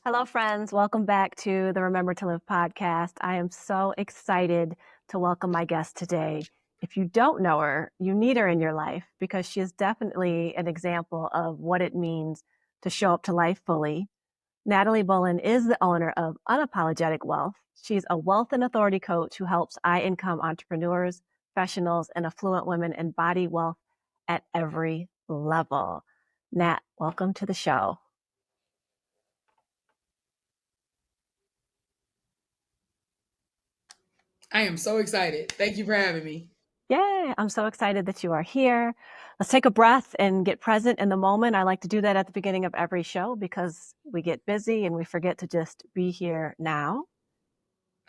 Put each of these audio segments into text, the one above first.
Hello, friends. Welcome back to the Remember to Live podcast. I am so excited to welcome my guest today. If you don't know her, you need her in your life because she is definitely an example of what it means to show up to life fully. Natalie Bullen is the owner of Unapologetic Wealth. She's a wealth and authority coach who helps high income entrepreneurs, professionals, and affluent women embody wealth at every level. Nat, welcome to the show. I am so excited. Thank you for having me. Yay, I'm so excited that you are here. Let's take a breath and get present in the moment. I like to do that at the beginning of every show because we get busy and we forget to just be here now.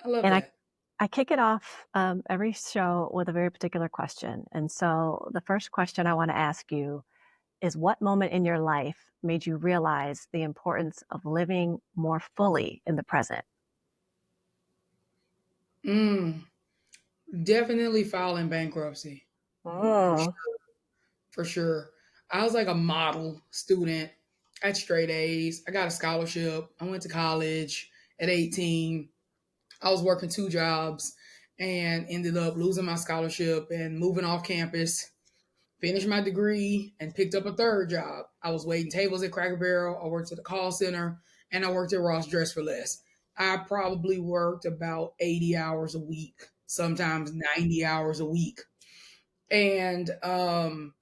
I love And that. I kick it off every show with a very particular question. And so the first question I want to ask you is what moment in your life made you realize the importance of living more fully in the present? Mm, Definitely filing bankruptcy. For Oh, sure. For sure. I was like a model student. I had straight A's. I got a scholarship. I went to college at 18. I was working two jobs and ended up losing my scholarship and moving off campus. Finished my degree and picked up a third job. I was waiting tables at Cracker Barrel. I worked at the call center and I worked at Ross Dress for Less. I probably worked about 80 hours a week, sometimes 90 hours a week. And an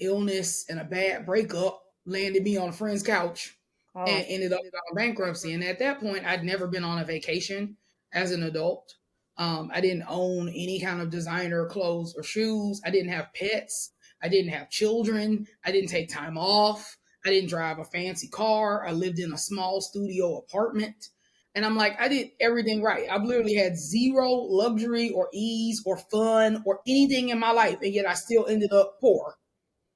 illness and a bad breakup landed me on a friend's couch oh, and ended up in bankruptcy. And at that point, I'd never been on a vacation as an adult. I didn't own any kind of designer clothes or shoes. I didn't have pets. I didn't have children. I didn't take time off. I didn't drive a fancy car. I lived in a small studio apartment. And I'm like, I did everything right. I've literally had zero luxury or ease or fun or anything in my life. And yet I still ended up poor.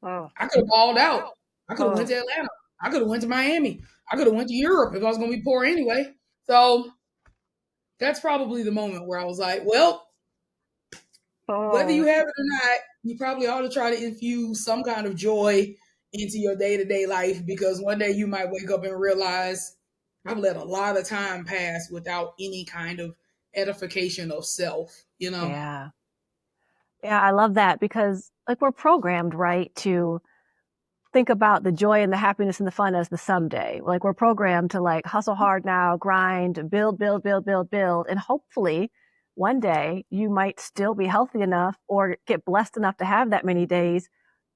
oh, I could have balled out. I could have went oh, to Atlanta. I could have went to Miami. I could have went to Europe if I was going to be poor anyway. So that's probably the moment where I was like, well, whether you oh. have it or not, you probably ought to try to infuse some kind of joy into your day to day life because one day you might wake up and realize I've let a lot of time pass without any kind of edification of self, you know? Yeah. Yeah, I love that because like we're programmed, right, to think about the joy and the happiness and the fun as the someday. Like we're programmed to like hustle hard now, grind, build, build, build, build, build. And hopefully one day you might still be healthy enough or get blessed enough to have that many days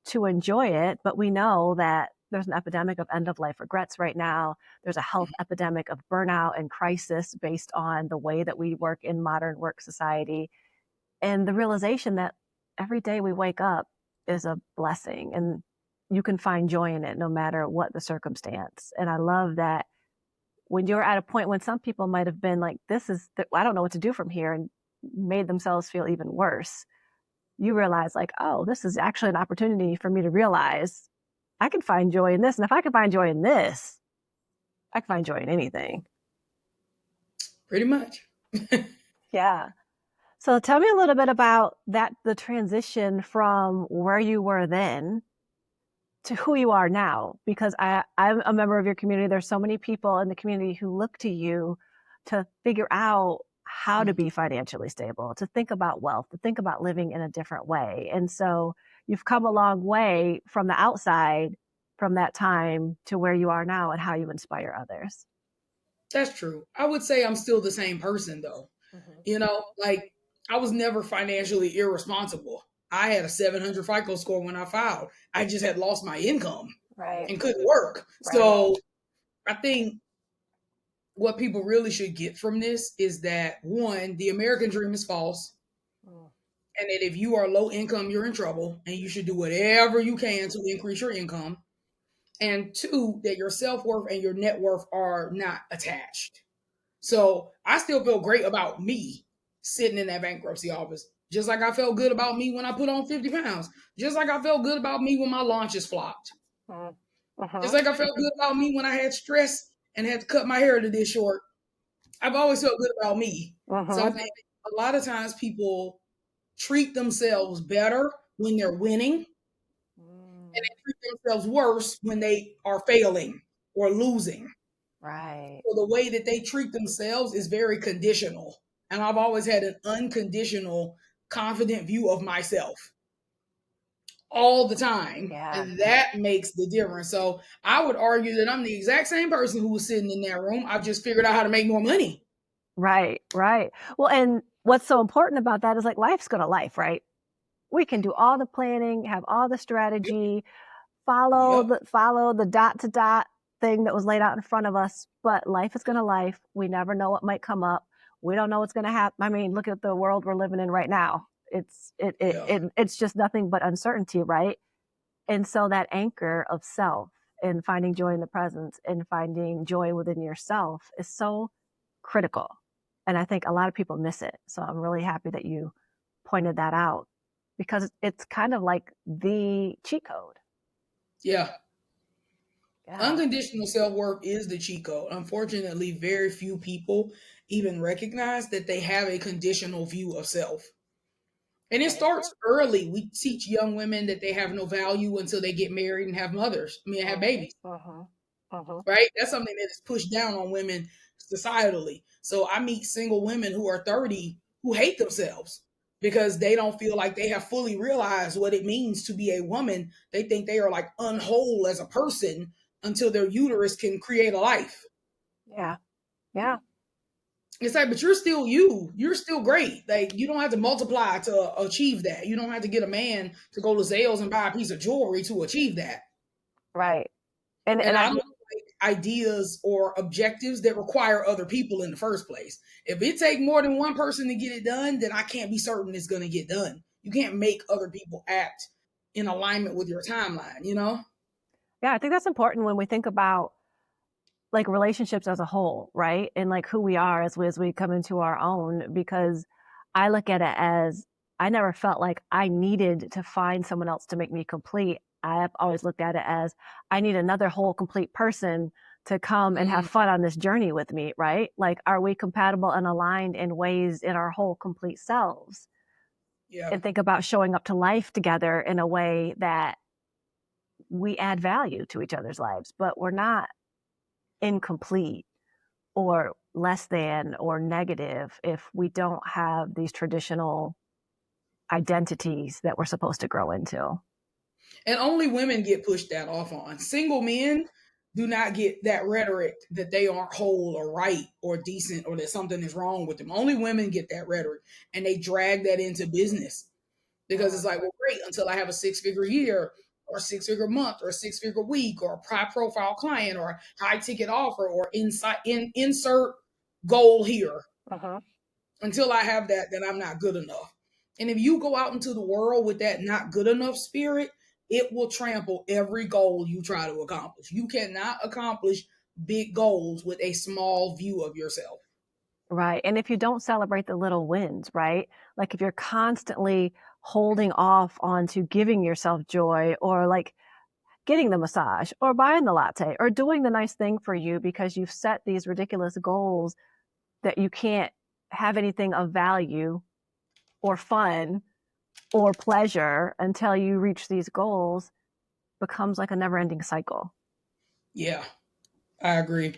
to enjoy it. But we know that there's an epidemic of end of life regrets right now. There's a health epidemic of burnout and crisis based on the way that we work in modern work society. And the realization that every day we wake up is a blessing and you can find joy in it no matter what the circumstance. And I love that when you're at a point when some people might have been like, I don't know what to do from here, and made themselves feel even worse, you realize, like, oh, this is actually an opportunity for me to realize I can find joy in this. And if I can find joy in this, I can find joy in anything. Pretty much. Yeah. So tell me a little bit about the transition from where you were then to who you are now, because I'm a member of your community. There's so many people in the community who look to you to figure out how to be financially stable, to think about wealth, to think about living in a different way. And so you've come a long way from the outside from that time to where you are now and how you inspire others. That's true. I would say I'm still the same person though. Mhm. Like I was never financially irresponsible. I had a 700 FICO score when I filed. I just had lost my income Right, and couldn't work. right. So I think what people really should get from this is that one, the American dream is false. Mm. And that if you are low income, you're in trouble and you should do whatever you can to increase your income. And two, that your self worth and your net worth are not attached. So I still feel great about me sitting in that bankruptcy office. Just like I felt good about me when I put on 50 pounds. Just like I felt good about me when my launches flopped. Mm. Just Uh-huh. like I felt good about me when I had stress and had to cut my hair to this short. I've always felt good about me. So I Uh-huh. think a lot of times people treat themselves better when they're winning and Mm. they treat themselves worse when they are failing or losing. Right. So the way that they treat themselves is very conditional. And I've always had an unconditional, confident view of myself all the time. Yeah. And that makes the difference. So I would argue that I'm the exact same person who was sitting in that room. I've just figured out how to make more money. Right. Right. Well, and what's so important about that is like life's gonna life, right? We can do all the planning, have all the Yep. strategy, follow the dot to dot thing that was laid out in front of us, but life is gonna life. We never know what might come up. We don't know what's gonna happen. I mean, look at the world we're living in right now. Yeah. It's just nothing but uncertainty, right? And so that anchor of self and finding joy in the presence and finding joy within yourself is so critical. And I think a lot of people miss it. So I'm really happy that you pointed that out because it's kind of like the cheat code. Yeah. Yeah. Unconditional self worth is the cheat code. Unfortunately, very few people even recognize that they have a conditional view of self. And it Right. starts early. We teach young women that they have no value until they get married and have mothers. I mean, have Uh-huh. babies, Uh-huh. Uh-huh. right? That's something that is pushed down on women societally. So I meet single women who are 30 who hate themselves because they don't feel like they have fully realized what it means to be a woman. They think they are like unwhole as a person until their uterus can create a life. Yeah. Yeah. It's like, but you're still you. You're still great. Like, you don't have to multiply to achieve that. You don't have to get a man to go to Zales and buy a piece of jewelry to achieve that. Right. And And and I I don't like ideas or objectives that require other people in the first place. If it take more than one person to get it done, then I can't be certain it's going to get done. You can't make other people act in alignment with your timeline, you know? yeah, I think that's important when we think about like relationships as a whole, right? And like who we are as we come into our own, because I look at it as I never felt like I needed to find someone else to make me complete. I have always looked at it as I need another whole complete person to come and have Mm, fun on this journey with me, right? Like, are we compatible and aligned in ways in our whole complete selves? yeah. And think about showing up to life together in a way that we add value to each other's lives, but we're not incomplete or less than or negative if we don't have these traditional identities that we're supposed to grow into. And only women get pushed that off on. Single men do not get that rhetoric that they aren't whole or right or decent or that something is wrong with them. Only women get that rhetoric and they drag that into business because it's like, well, great, until I have a 6 figure year or a 6 figure month or a 6 figure week or a high profile client or a high ticket offer or insert goal here. Uh-huh. Until I have that, then I'm not good enough. And if you go out into the world with that not good enough spirit, it will trample every goal you try to accomplish. You cannot accomplish big goals with a small view of yourself. Right. And if you don't celebrate the little wins, right? Like if you're constantly holding off onto giving yourself joy or like getting the massage or buying the latte or doing the nice thing for you because you've set these ridiculous goals that you can't have anything of value or fun or pleasure until you reach these goals becomes like a never ending cycle. Yeah, I agree.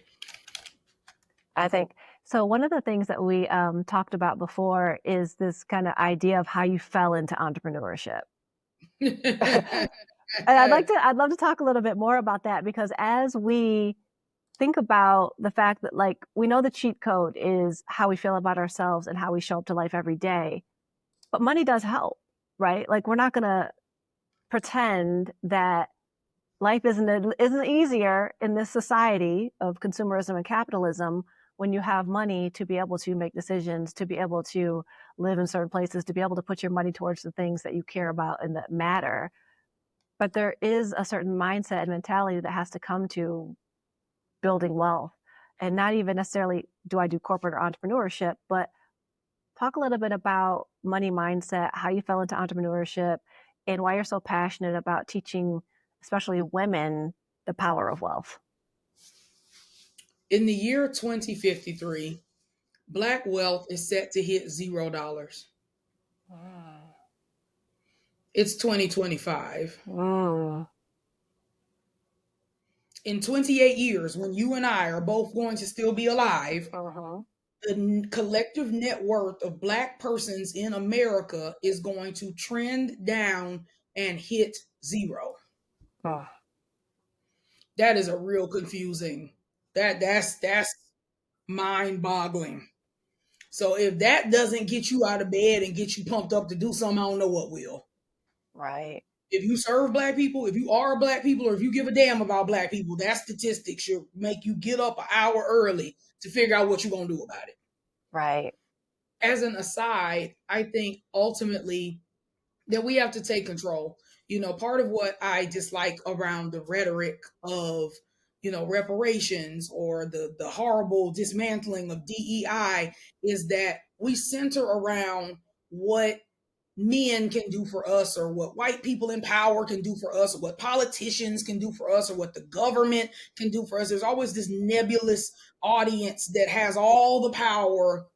I think so. One of the things that we talked about before is this kind of idea of how you fell into entrepreneurship. And I'd love to talk a little bit more about that because as we think about the fact that like we know the cheat code is how we feel about ourselves and how we show up to life every day, but money does help, right? Like we're not going to pretend that life isn't easier in this society of consumerism and capitalism when you have money to be able to make decisions, to be able to live in certain places, to be able to put your money towards the things that you care about and that matter. But there is a certain mindset and mentality that has to come to building wealth. And not even necessarily do I do corporate or entrepreneurship, but talk a little bit about money mindset, how you fell into entrepreneurship, and why you're so passionate about teaching, especially women, the power of wealth. In the year 2053, Black wealth is set to hit $0. It's 2025. Mm. In 28 years, when you and I are both going to still be alive, the collective net worth of Black persons in America is going to trend down and hit zero. That is a real confusing. That's mind-boggling. So if that doesn't get you out of bed and get you pumped up to do something, I don't know what will. Right. If you serve Black people, if you are Black people, or if you give a damn about Black people, that statistic should make you get up an hour early to figure out what you're going to do about it. Right. As an aside, I think ultimately that we have to take control. Part of what I dislike around the rhetoric of, reparations or the horrible dismantling of DEI is that we center around what men can do for us, or what white people in power can do for us, or what politicians can do for us, or what the government can do for us. There's always this nebulous audience that has all the power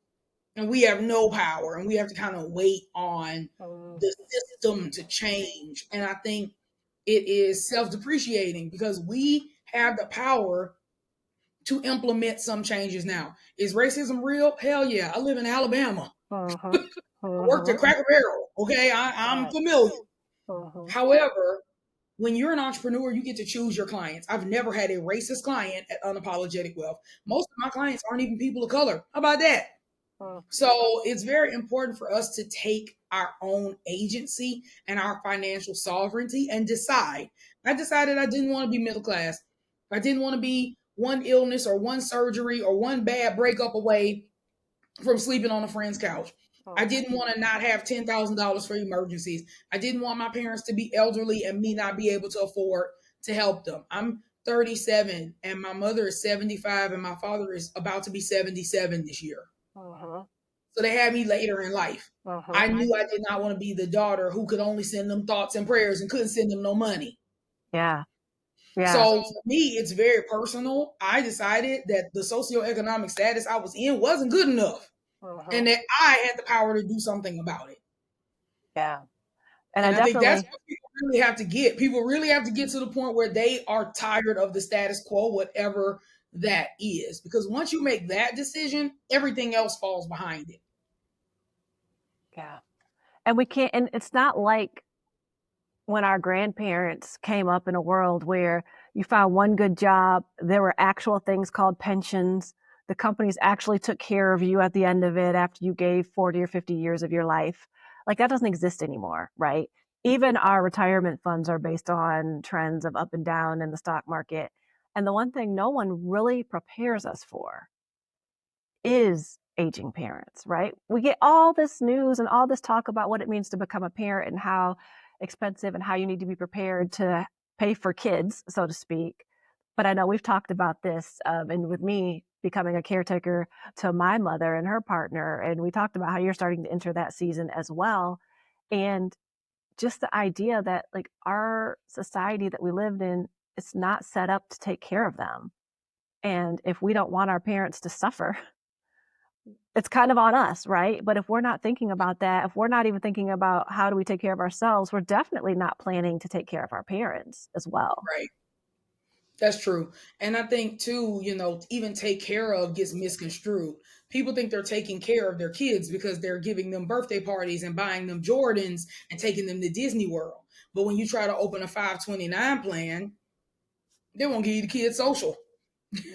and we have no power, and we have to kind of wait on the system to change. And I think it is self-depreciating because we have the power to implement some changes now. Is racism real? Hell yeah. I live in Alabama. I worked at Cracker Barrel. Okay, I'm familiar. However, when you're an entrepreneur, you get to choose your clients. I've never had a racist client at Unapologetic Wealth. Most of my clients aren't even people of color. How about that? So it's very important for us to take our own agency and our financial sovereignty and decide. I decided I didn't want to be middle class. I didn't want to be one illness or one surgery or one bad breakup away from sleeping on a friend's couch. I didn't want to not have $10,000 for emergencies. I didn't want my parents to be elderly and me not be able to afford to help them. I'm 37 and my mother is 75 and my father is about to be 77 this year. So they had me later in life. I knew I did not want to be the daughter who could only send them thoughts and prayers and couldn't send them no money. Yeah. So for me, it's very personal. I decided that the socioeconomic status I was in wasn't good enough. And that I had the power to do something about it. Yeah. And I think that's what people really have to get. People really have to get to the point where they are tired of the status quo, whatever that is. Because once you make that decision, everything else falls behind it. Yeah. And we can't, and it's not like when our grandparents came up in a world where you found one good job, there were actual things called pensions. The companies actually took care of you at the end of it after you gave 40 or 50 years of your life. Like that doesn't exist anymore, right? Even our retirement funds are based on trends of up and down in the stock market. And the one thing no one really prepares us for is aging parents, right? We get all this news and all this talk about what it means to become a parent and how expensive and how you need to be prepared to pay for kids, so to speak. But I know we've talked about this, and with me becoming a caretaker to my mother and her partner, and we talked about how you're starting to enter that season as well. And just the idea that like our society that we lived in, it's not set up to take care of them. And if we don't want our parents to suffer, it's kind of on us, right? But if we're not thinking about that, if we're not even thinking about how do we take care of ourselves, we're definitely not planning to take care of our parents as well. Right. That's true. And I think too, even take care of gets misconstrued. People think they're taking care of their kids because they're giving them birthday parties and buying them Jordans and taking them to Disney World. But when you try to open a 529 plan, they won't give you the kids social.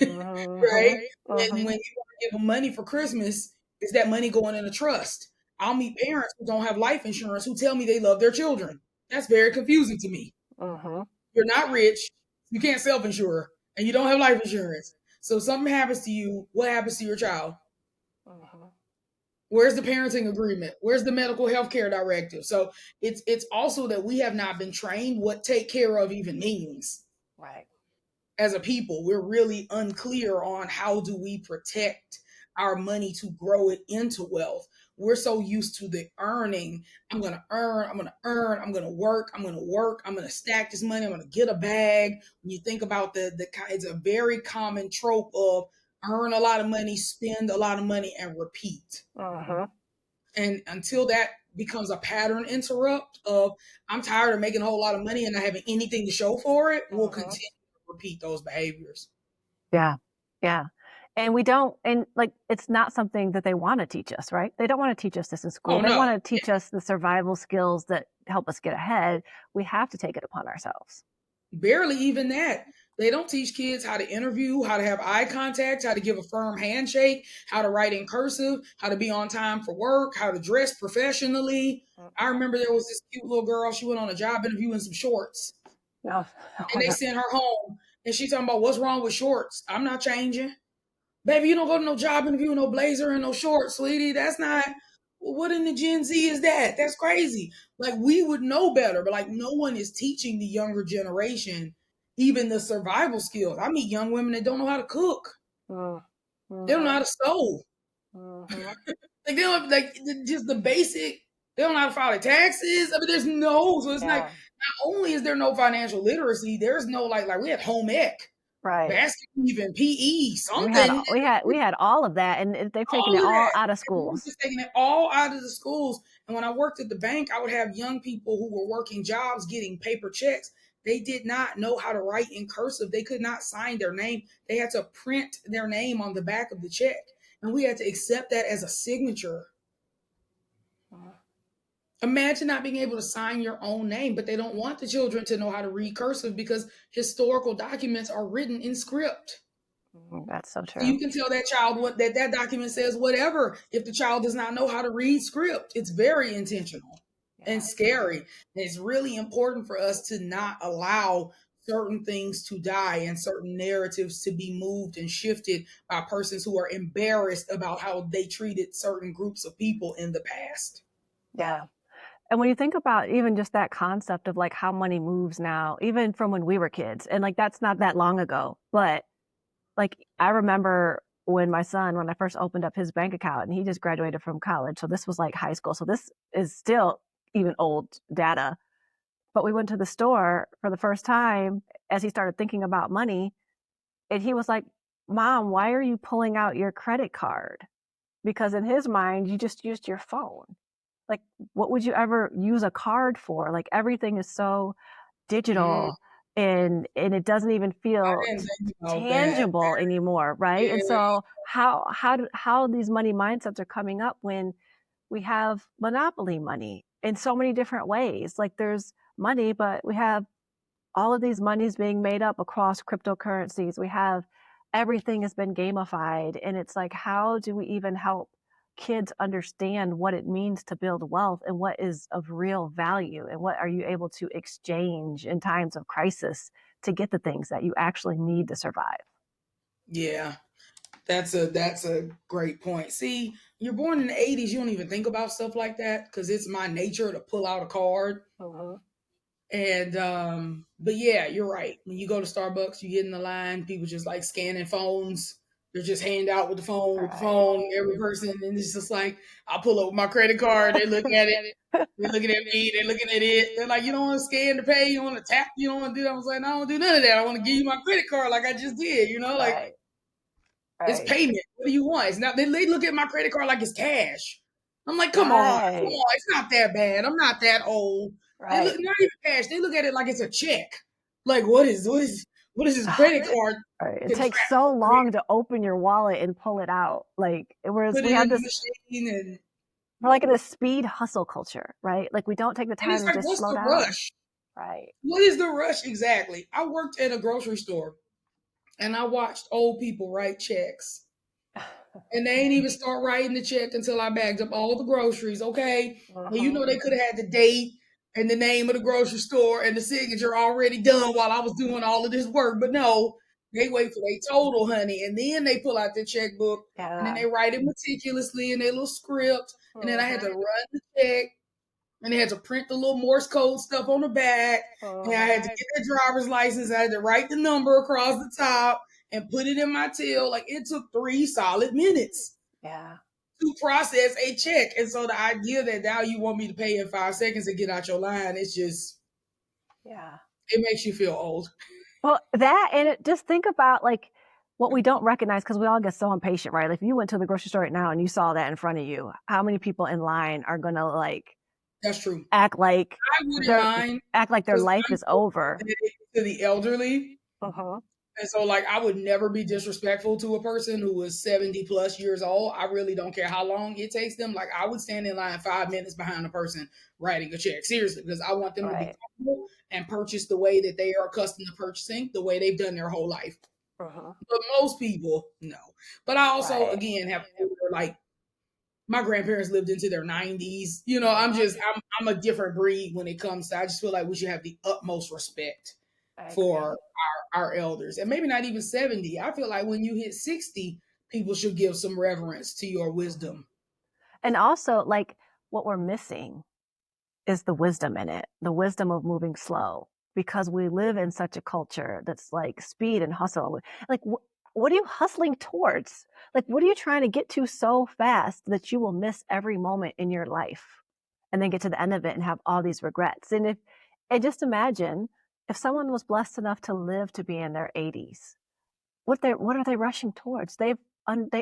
Right? And when you want to give them money for Christmas, is that money going in a trust? I'll meet parents who don't have life insurance who tell me they love their children. That's very confusing to me. You're not rich, you can't self-insure, and you don't have life insurance. So if something happens to you, what happens to your child? Where's the parenting agreement? Where's the medical health care directive? So it's also that we have not been trained what take care of even means. Right. As a people, we're really unclear on how do we protect our money to grow it into wealth. We're so used to the earning. I'm going to earn, I'm going to earn, I'm going to work, I'm going to work, I'm going to stack this money, I'm going to get a bag. When you think about it's a very common trope of earn a lot of money, spend a lot of money, and repeat. And until that becomes a pattern interrupt of I'm tired of making a whole lot of money and not having anything to show for it, we'll continue to repeat those behaviors. Yeah. Yeah. And we don't, and like, it's not something that they want to teach us, right? They don't want to teach us this in school. Oh They no, want to teach us the survival skills that help us get ahead. We have to take it upon ourselves. barely even that. They don't teach kids how to interview, how to have eye contact, how to give a firm handshake, how to write in cursive, how to be on time for work, how to dress professionally. I Mm-hmm. remember there was this cute little girl. She went on a job interview in some shorts, Oh, and they sent her home. And she talking about what's wrong with shorts. I'm not changing. Baby, you don't go to no job interview, no blazer and no shorts, sweetie. That's not what in the Gen Z is that? That's crazy. Like we would know better, but like no one is teaching the younger generation even the survival skills. I meet young women that don't know how to cook. They don't know mm-hmm. how to sew. Mm-hmm. Like they don't like just the basic. They don't know how to file their taxes. I mean, there's no. So it's like Yeah. not only is there no financial literacy, there's no like we had home ec, Right. basketball, even PE, We had something. we had all of that, and they've taken All it of all that. out of And we're schools. just taking it all out of the schools. And when I worked at the bank, I would have young people who were working jobs getting paper checks. They did not know how to write in cursive. They could not sign their name. They had to print their name on the back of the check. And we had to accept that as a signature. Imagine not being able to sign your own name, but they don't want the children to know how to read cursive because historical documents are written in script. That's so So true. you can tell that child what that document says, whatever, if the child does not know how to read script. It's very intentional and Yeah. scary. And it's really important for us to not allow certain things to die and certain narratives to be moved and shifted by persons who are embarrassed about how they treated certain groups of people in the past. Yeah. And when you think about even just that concept of like how money moves now, even from when we were kids, and like that's not that long ago, but like I remember when I first opened up his bank account and he just graduated from college. So this was like high school. So this is still even old data. But we went to the store for the first time as he started thinking about money. And he was like, Mom, why are you pulling out your credit card? Because in his mind, you just used your phone. Like, what would you ever use a card for? Like, everything is so Mm, digital and it doesn't even I feel didn't think about that. tangible anymore, right? And Yeah, so how these money mindsets are coming up when we have monopoly money in so many different ways. Like there's money, but we have all of these monies being made up across cryptocurrencies. We have everything has been gamified. And it's like, how do we even help kids understand what it means to build wealth and what is of real value and what are you able to exchange in times of crisis to get the things that you actually need to survive? yeah. That's a great point. See, you're born in the 80s, you don't even think about stuff like that because it's my nature to pull out a card. Mm-hmm. And but yeah, you're right. When you go to Starbucks, you get in the line, people just like scanning phones. They're just hand out with the Right. phone, every person, and it's just like I pull up with my credit card, they look at it, they're looking at me, they're looking at it. They're like, you don't want to scan to pay, you don't want to tap, you don't want to do that. I was like, no, I don't do none of that. I want to give you my credit card like I just did, like Right. it's Right. payment. What do you want? It's not. They look at my credit card like it's cash. I'm like, come Right. on. It's not that bad. I'm not that old. They look Right. not even cash. They look at it like it's a check. Like what is his credit card Right. It takes so contractual long to open your wallet and pull it out. Like whereas put we it have in the this, machine we're like in a speed hustle culture, right? Like we don't take the and time it's to like, just what's slow the down. rush? Right. What is the rush exactly? I worked at a grocery store and I watched old people write checks. And they ain't even start writing the check until I bagged up all the groceries. Okay. Now you Mm-hmm. know they could have had the date and the name of the grocery store and the signature already done while I was doing all of this work. But no, they wait for their total, honey. And then they pull out their checkbook and then Yeah. they write it meticulously in their little script. And then I had to Mm-hmm. run the check and they had to print the little Morse code stuff on the back. And I Mm-hmm. had to get their driver's license. I had to write the number across the top and put it in my till. Like it took 3 solid minutes Yeah. to process a check. And so the idea that now you want me to pay in 5 seconds and get out your line, it's just, Yeah. it makes you feel old. Well, that and just think about like what we don't recognize because we all get so impatient, right? Like if you went to the grocery store right now and you saw that in front of you, how many people in line are gonna like That's true. act like I wouldn't their mind act like their because life I'm is so over? empathetic to the elderly. Uh-huh. And so, like, I would never be disrespectful to a person who is 70 plus years old. I really don't care how long it takes them. Like, I would stand in line 5 minutes behind a person writing a check. Seriously, because I want them to be Right. comfortable and purchase the way that they are accustomed to purchasing, the way they've done their whole life. Uh-huh. But most people, no. But I also, Right. again, have older, like, my grandparents lived into their 90s. Uh-huh. I'm a different breed when it comes to, I just feel like we should have the utmost respect I agree. for our elders. And maybe not even 70. I feel like when you hit 60, people should give some reverence to your Mhm. wisdom. And also, like, what we're missing is the wisdom in it, the wisdom of moving slow, because we live in such a culture that's like speed and hustle. Like, what are you hustling towards? Like, what are you trying to get to so fast that you will miss every moment in your life and then get to the end of it and have all these regrets? And just imagine if someone was blessed enough to live to be in their 80s, what are they rushing towards? They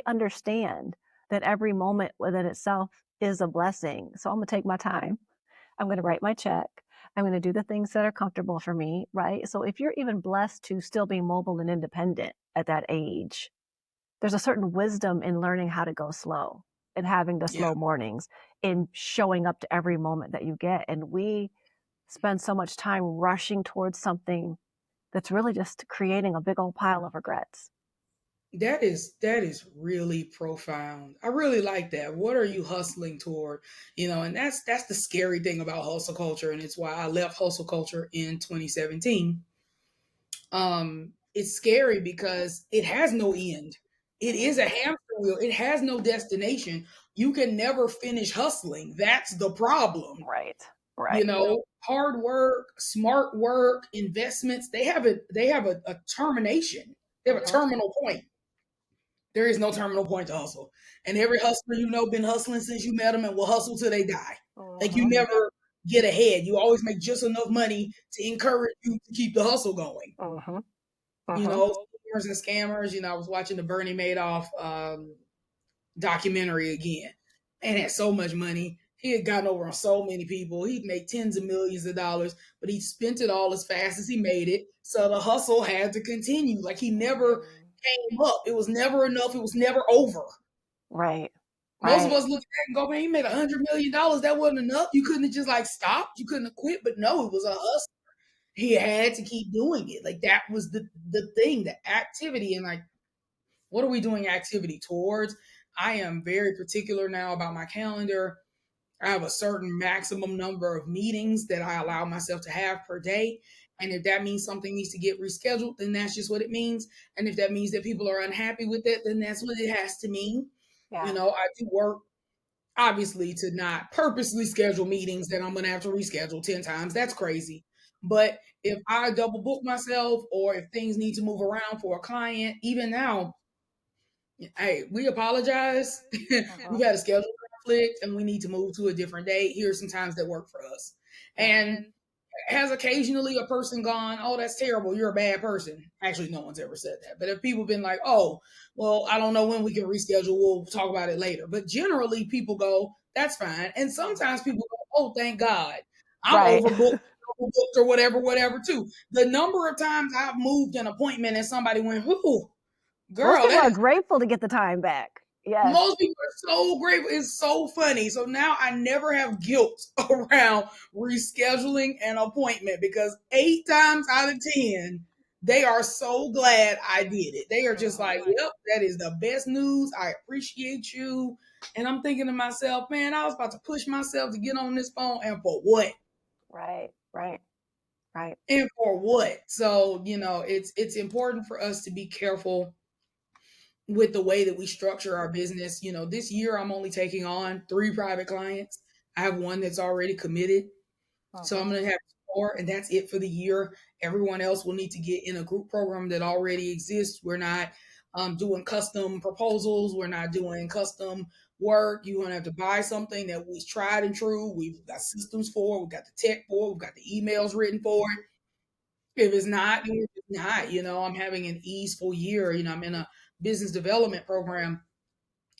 understand that every moment within itself is a blessing. So I'm gonna take my time. I'm going to write my check. I'm going to do the things that are comfortable for me, right? So if you're even blessed to still be mobile and independent at that age, there's a certain wisdom in learning how to go slow and having the Yeah. slow mornings and showing up to every moment that you get. And we spend so much time rushing towards something that's really just creating a big old pile of regrets. That is really profound. I really like that. What are you hustling toward? And that's the scary thing about hustle culture, and it's why I left hustle culture in 2017. It's scary because it has no end. It is a Mhm. hamster wheel. It has no destination. You can never finish hustling. That's the problem. Right, right. Hard work, smart work, investments, they have a termination. They have a Uh-huh. terminal point. There is no terminal point to hustle. And every hustler been hustling since you met them and will hustle till they die. Like, you Uh-huh. never get ahead. You always make just enough money to encourage you to keep the hustle going. Uh-huh. you Uh-huh. know, scammers and scammers. I was watching the Bernie Madoff documentary again, and had so much money. He had gotten over on so many people. He'd made tens of millions of dollars, but he spent it all as fast as he made it. So the hustle had to continue. Like, he never Mm. came up. It was never enough. It was never over. Right. Most of Right. us look back and go, man, he made $100 million. That wasn't enough. You couldn't have just like stopped. You couldn't have quit. But no, it was a hustle. He had to keep doing it. Like, that was the thing, the activity. And like, what are we doing activity towards? I am very particular now about my calendar. I have a certain maximum number of meetings that I allow myself to have per day. And if that means something needs to get rescheduled, then that's just what it means. And if that means that people are unhappy with it, then that's what it has to mean. Yeah. I do work, obviously, to not purposely schedule meetings that I'm going to have to reschedule 10 times. That's crazy. But if I double book myself, or if things need to move around for a client, even now, hey, we apologize. We've Uh-huh. had a schedule conflict and we need to move to a different date. Here's some times that work for us. Yeah. And has occasionally a person gone, oh, that's terrible, you're a bad person? Actually, no one's ever said that. But if people been like, oh, well, I don't know when we can reschedule, we'll talk about it later. But generally, people go, that's fine. And sometimes people go, oh, thank God, I'm Right. overbooked or whatever, too. The number of times I've moved an appointment and somebody went, whoo, Most girl, people that are is, grateful to get the time back. Yes. most people are so grateful. It's so funny. So now I never have guilt around rescheduling an appointment, because 8 times out of 10, they are so glad I did it. They are just like, Uh-huh. yep, that is the best news. I appreciate you. And I'm thinking to myself, man, I was about to push myself to get on this phone, and for what? Right. Right. Right. And for what? So, it's important for us to be careful with the way that we structure our business. This year I'm only taking on 3 private clients. I have one that's already committed. So I'm Uh-huh. going to have 4, and that's it for the year. Everyone else will need to get in a group program that already exists. We're not doing custom proposals. We're not doing custom work. You're going to have to buy something that was tried and true. We've got systems for it. We've got the tech for it. We've got the emails written for it. If it's not, then it's not. I'm having an easeful year. I'm in a business development program,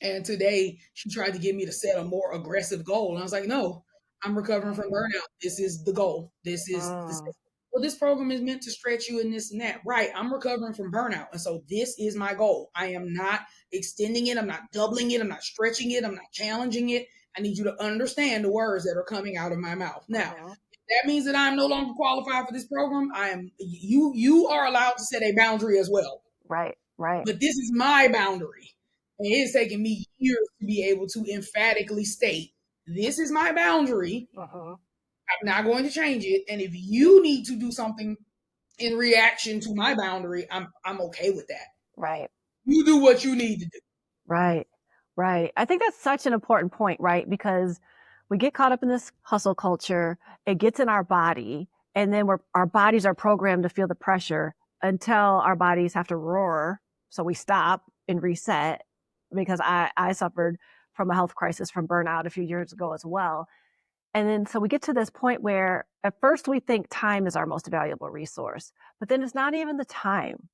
and today she tried to get me to set a more aggressive goal. And I was like, no, I'm recovering from burnout. This is the goal. This is the Mm. well, this program is meant to stretch you and this and that. Right. I'm recovering from burnout. And so this is my goal. I am not extending it. I'm not doubling it. I'm not stretching it. I'm not challenging it. I need you to understand the words that are coming out of my mouth. Now, if that means that I'm no longer qualified for this program, you are allowed to set a boundary as well. Right. Right. But this is my boundary. And it's taken me years to be able to emphatically state, this is my boundary. I'm not going to change it. And if you need to do something in reaction to my boundary, I'm okay with that. Right. You do what you need to do. Right. Right. I think that's such an important point, right? Because we get caught up in this hustle culture, it gets in our body, and then our bodies are programmed to feel the pressure until our bodies have to roar. So we stop and reset, because I suffered from a health crisis from burnout a few years ago as well. And then so we get to this point where at first we think time is our most valuable resource, but then it's not even the time.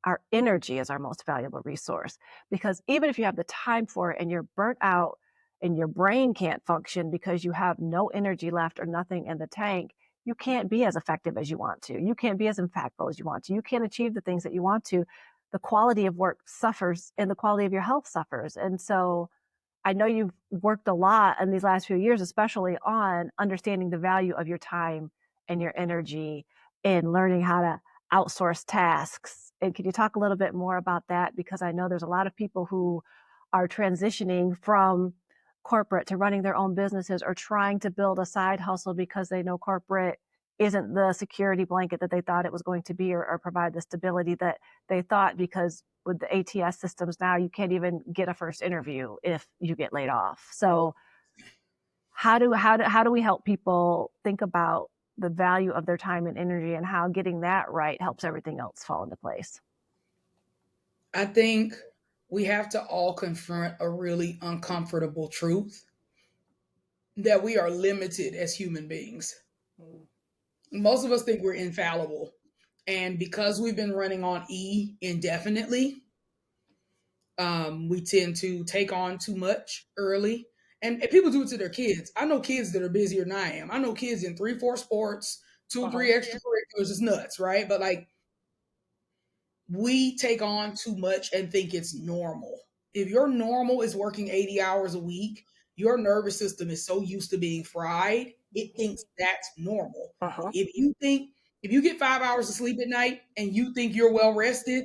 Our energy is our most valuable resource, because even if you have the time for it and you're burnt out and your brain can't function because you have no energy left or nothing in the tank, you can't be as effective as you want to. You can't be as impactful as you want to. You can't achieve the things that you want to. The quality of work suffers and the quality of your health suffers. And so I know you've worked a lot in these last few years, especially on understanding the value of your time and your energy and learning how to outsource tasks. And can you talk a little bit more about that? Because I know there's a lot of people who are transitioning from corporate to running their own businesses or trying to build a side hustle because they know corporate isn't the security blanket that they thought it was going to be, or provide the stability that they thought, because with the ATS systems now, you can't even get a first interview if you get laid off. So how do we help people think about the value of their time and energy, and how getting that right helps everything else fall into place? I think we have to all confront a really uncomfortable truth that we are limited as human beings. Most of us think we're infallible. And because we've been running on E indefinitely, we tend to take on too much early. And people do it to their kids. I know kids that are busier than I am. I know kids in 3, 4 sports, 2, 3 extracurriculars. It's nuts, right? But like, we take on too much and think it's normal. If your normal is working 80 hours a week, your nervous system is so used to being fried, it thinks that's normal. If you get 5 hours of sleep at night and you think you're well rested,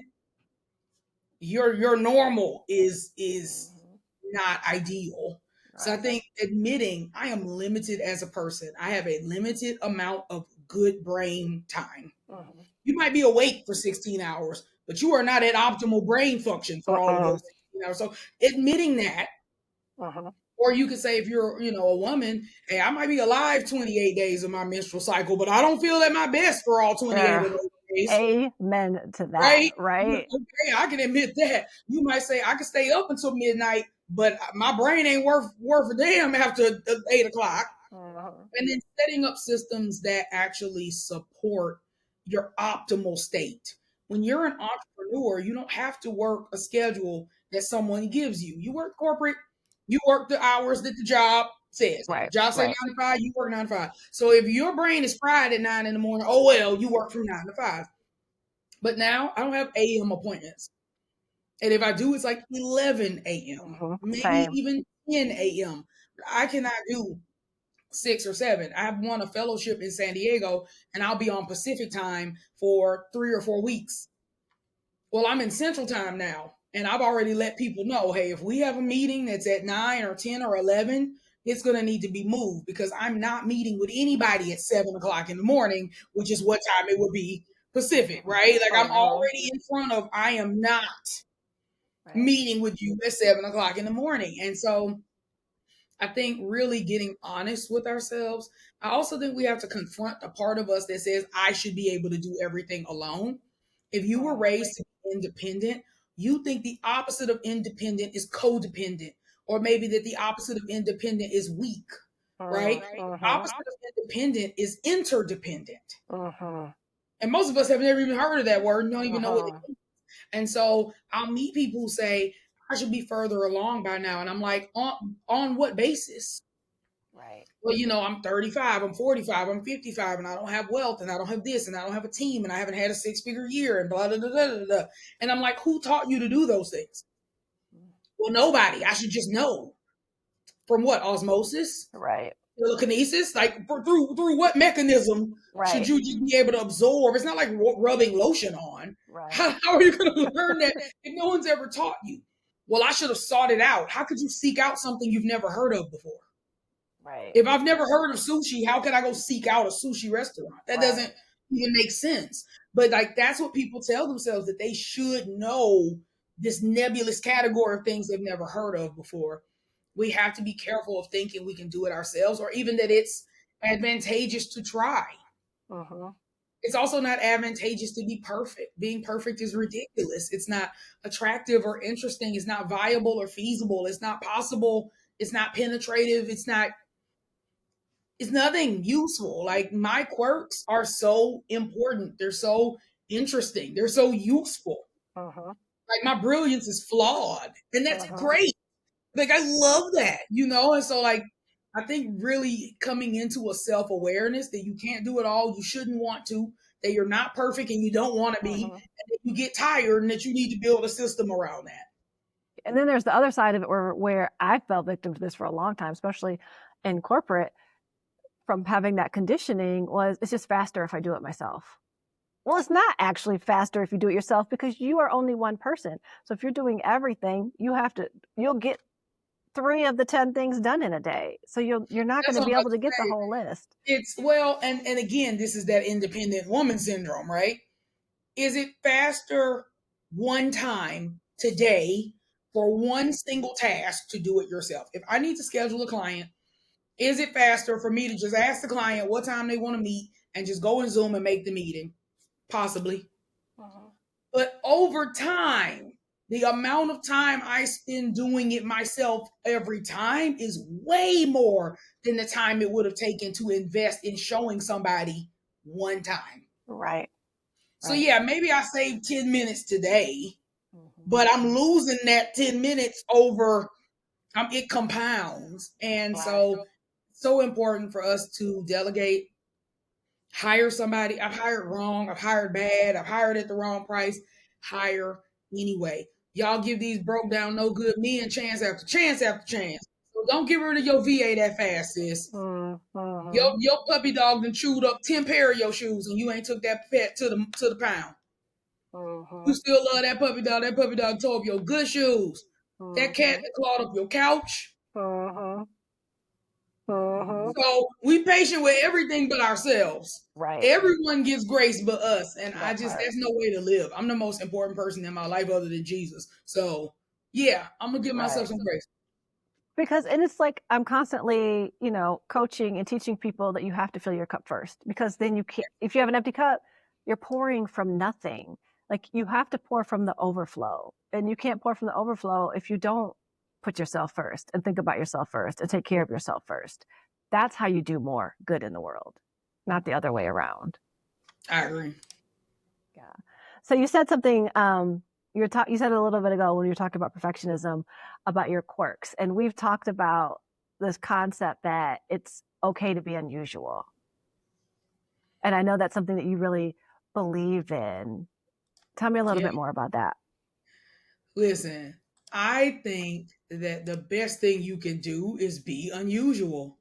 your normal is not ideal. So I think admitting I am limited as a person, I have a limited amount of good brain time. You might be awake for 16 hours, but you are not at optimal brain function for all of those 16 hours. So admitting that, or you could say if you're, a woman, hey, I might be alive 28 days of my menstrual cycle, but I don't feel at my best for all 28 of those days. Amen to that, Right? right? Okay, I can admit that. You might say I can stay up until midnight, but my brain ain't worth a damn after 8 o'clock. And then setting up systems that actually support your optimal state. When you're an entrepreneur, you don't have to work a schedule that someone gives you. You work corporate, you work the hours that the job says. Right. Job say 9 to 5, you work 9 to 5. So if your brain is fried at 9 in the morning, oh well, you work from 9 to 5. But now I don't have AM appointments. And if I do, it's like 11 a.m., maybe even 10 a.m. I cannot do 6 or 7. I have won a fellowship in San Diego, and I'll be on Pacific time for 3 or 4 weeks. Well, I'm in Central time now, and I've already let people know, hey, if we have a meeting that's at 9 or 10 or 11, it's going to need to be moved, because I'm not meeting with anybody at 7 o'clock in the morning, which is what time it would be Pacific, right? Like, I'm already in front of, I am not meeting with you at 7 o'clock in the morning. And so I think really getting honest with ourselves. I also think we have to confront the part of us that says, I should be able to do everything alone. If you were raised to be independent, you think the opposite of independent is codependent, or maybe that the opposite of independent is weak, right? The opposite of independent is interdependent. And most of us have never even heard of that word and don't even know what it means. And so I'll meet people who say, I should be further along by now. And I'm like, on what basis? Right. Well, you know, I'm 35, I'm 45, I'm 55, and I don't have wealth, and I don't have this, and I don't have a team, and I haven't had a 6-figure year, and blah, blah, blah, blah, blah. And I'm like, who taught you to do those things? Well, nobody. I should just know. From what? Osmosis? Right. Telekinesis? Like, through what mechanism should Right. you just be able to absorb? It's not like rubbing lotion on. Right. How are you going to learn that if no one's ever taught you? Well, I should have sought it out. How could you seek out something you've never heard of before? Right. If I've never heard of sushi, how can I go seek out a sushi restaurant? That Right. doesn't even make sense. But like that's what people tell themselves that they should know this nebulous category of things they've never heard of before. We have to be careful of thinking we can do it ourselves or even that it's advantageous to try. Mm-hmm. It's also not advantageous to be perfect. Being perfect is ridiculous. It's not attractive or interesting. It's not viable or feasible. It's not possible. It's not penetrative. It's nothing useful. Like my quirks are so important. They're so interesting. They're so useful. Mm-hmm. Like my brilliance is flawed. And that's Mm-hmm. great. Like I love that, you know? And so like I think really coming into a self-awareness that you can't do it all, you shouldn't want to, that you're not perfect and you don't want to be, Mm-hmm. and that you get tired and that you need to build a system around that. And then there's the other side of it where I fell victim to this for a long time, especially in corporate, from having that conditioning was it's just faster if I do it myself. Well, it's not actually faster if you do it yourself because you are only one person. So if you're doing everything, you'll get 3 of the 10 things done in a day. So you're not going That's to what I'm be about able to to get the say. whole list. It's well, and again, this is that independent woman syndrome, right? Is it faster one time today for one single task to do it yourself? If I need to schedule a client, is it faster for me to just ask the client what time they want to meet and just go in Zoom and make the meeting? Possibly. Mm-hmm. But over time, the amount of time I spend doing it myself every time is way more than the time it would have taken to invest in showing somebody one time. Right. So Right. yeah, maybe I saved 10 minutes today, Mm-hmm. but I'm losing that 10 minutes over it compounds. And Right. so important for us to delegate, hire somebody. I've hired wrong, I've hired bad, I've hired at the wrong price. Hire anyway. Y'all give these broke down no good men chance after chance after chance. So don't get rid of your VA that fast, sis. Mm-hmm. Your puppy dog done chewed up 10 pair of your shoes and you ain't took that pet to the pound. Mm-hmm. You still love that puppy dog. That puppy dog tore up your good shoes. That cat Mm-hmm. that clawed up your couch. Mm-hmm. Mm-hmm. So we patient with everything but ourselves. Right. Everyone gives grace but us. And That part. that's no way to live. I'm the most important person in my life other than Jesus. So yeah, I'm going to give myself Right. some grace. Because and it's like I'm constantly, coaching and teaching people that you have to fill your cup first because then you can't if you have an empty cup, you're pouring from nothing. Like you have to pour from the overflow. And you can't pour from the overflow if you don't put yourself first and think about yourself first and take care of yourself first. That's how you do more good in the world, not the other way around. I agree. Yeah. So you said something. You said it a little bit ago when you were talking about perfectionism, about your quirks, and we've talked about this concept that it's okay to be unusual. And I know that's something that you really believe in. Tell me a little Yeah. bit more about that. Listen, I think that the best thing you can do is be unusual.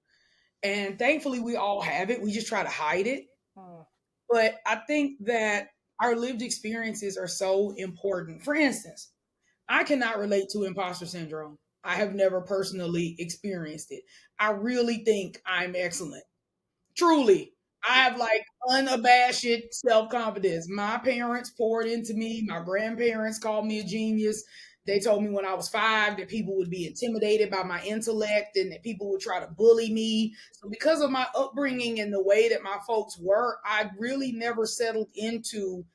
And thankfully, we all have it. We just try to hide it. Mm. But I think that our lived experiences are so important. For instance, I cannot relate to imposter syndrome. I have never personally experienced it. I really think I'm excellent. Truly. I have like unabashed self confidence. My parents poured into me. My grandparents called me a genius. They told me when I was 5 that people would be intimidated by my intellect and that people would try to bully me. So, because of my upbringing and the way that my folks were, I really never settled into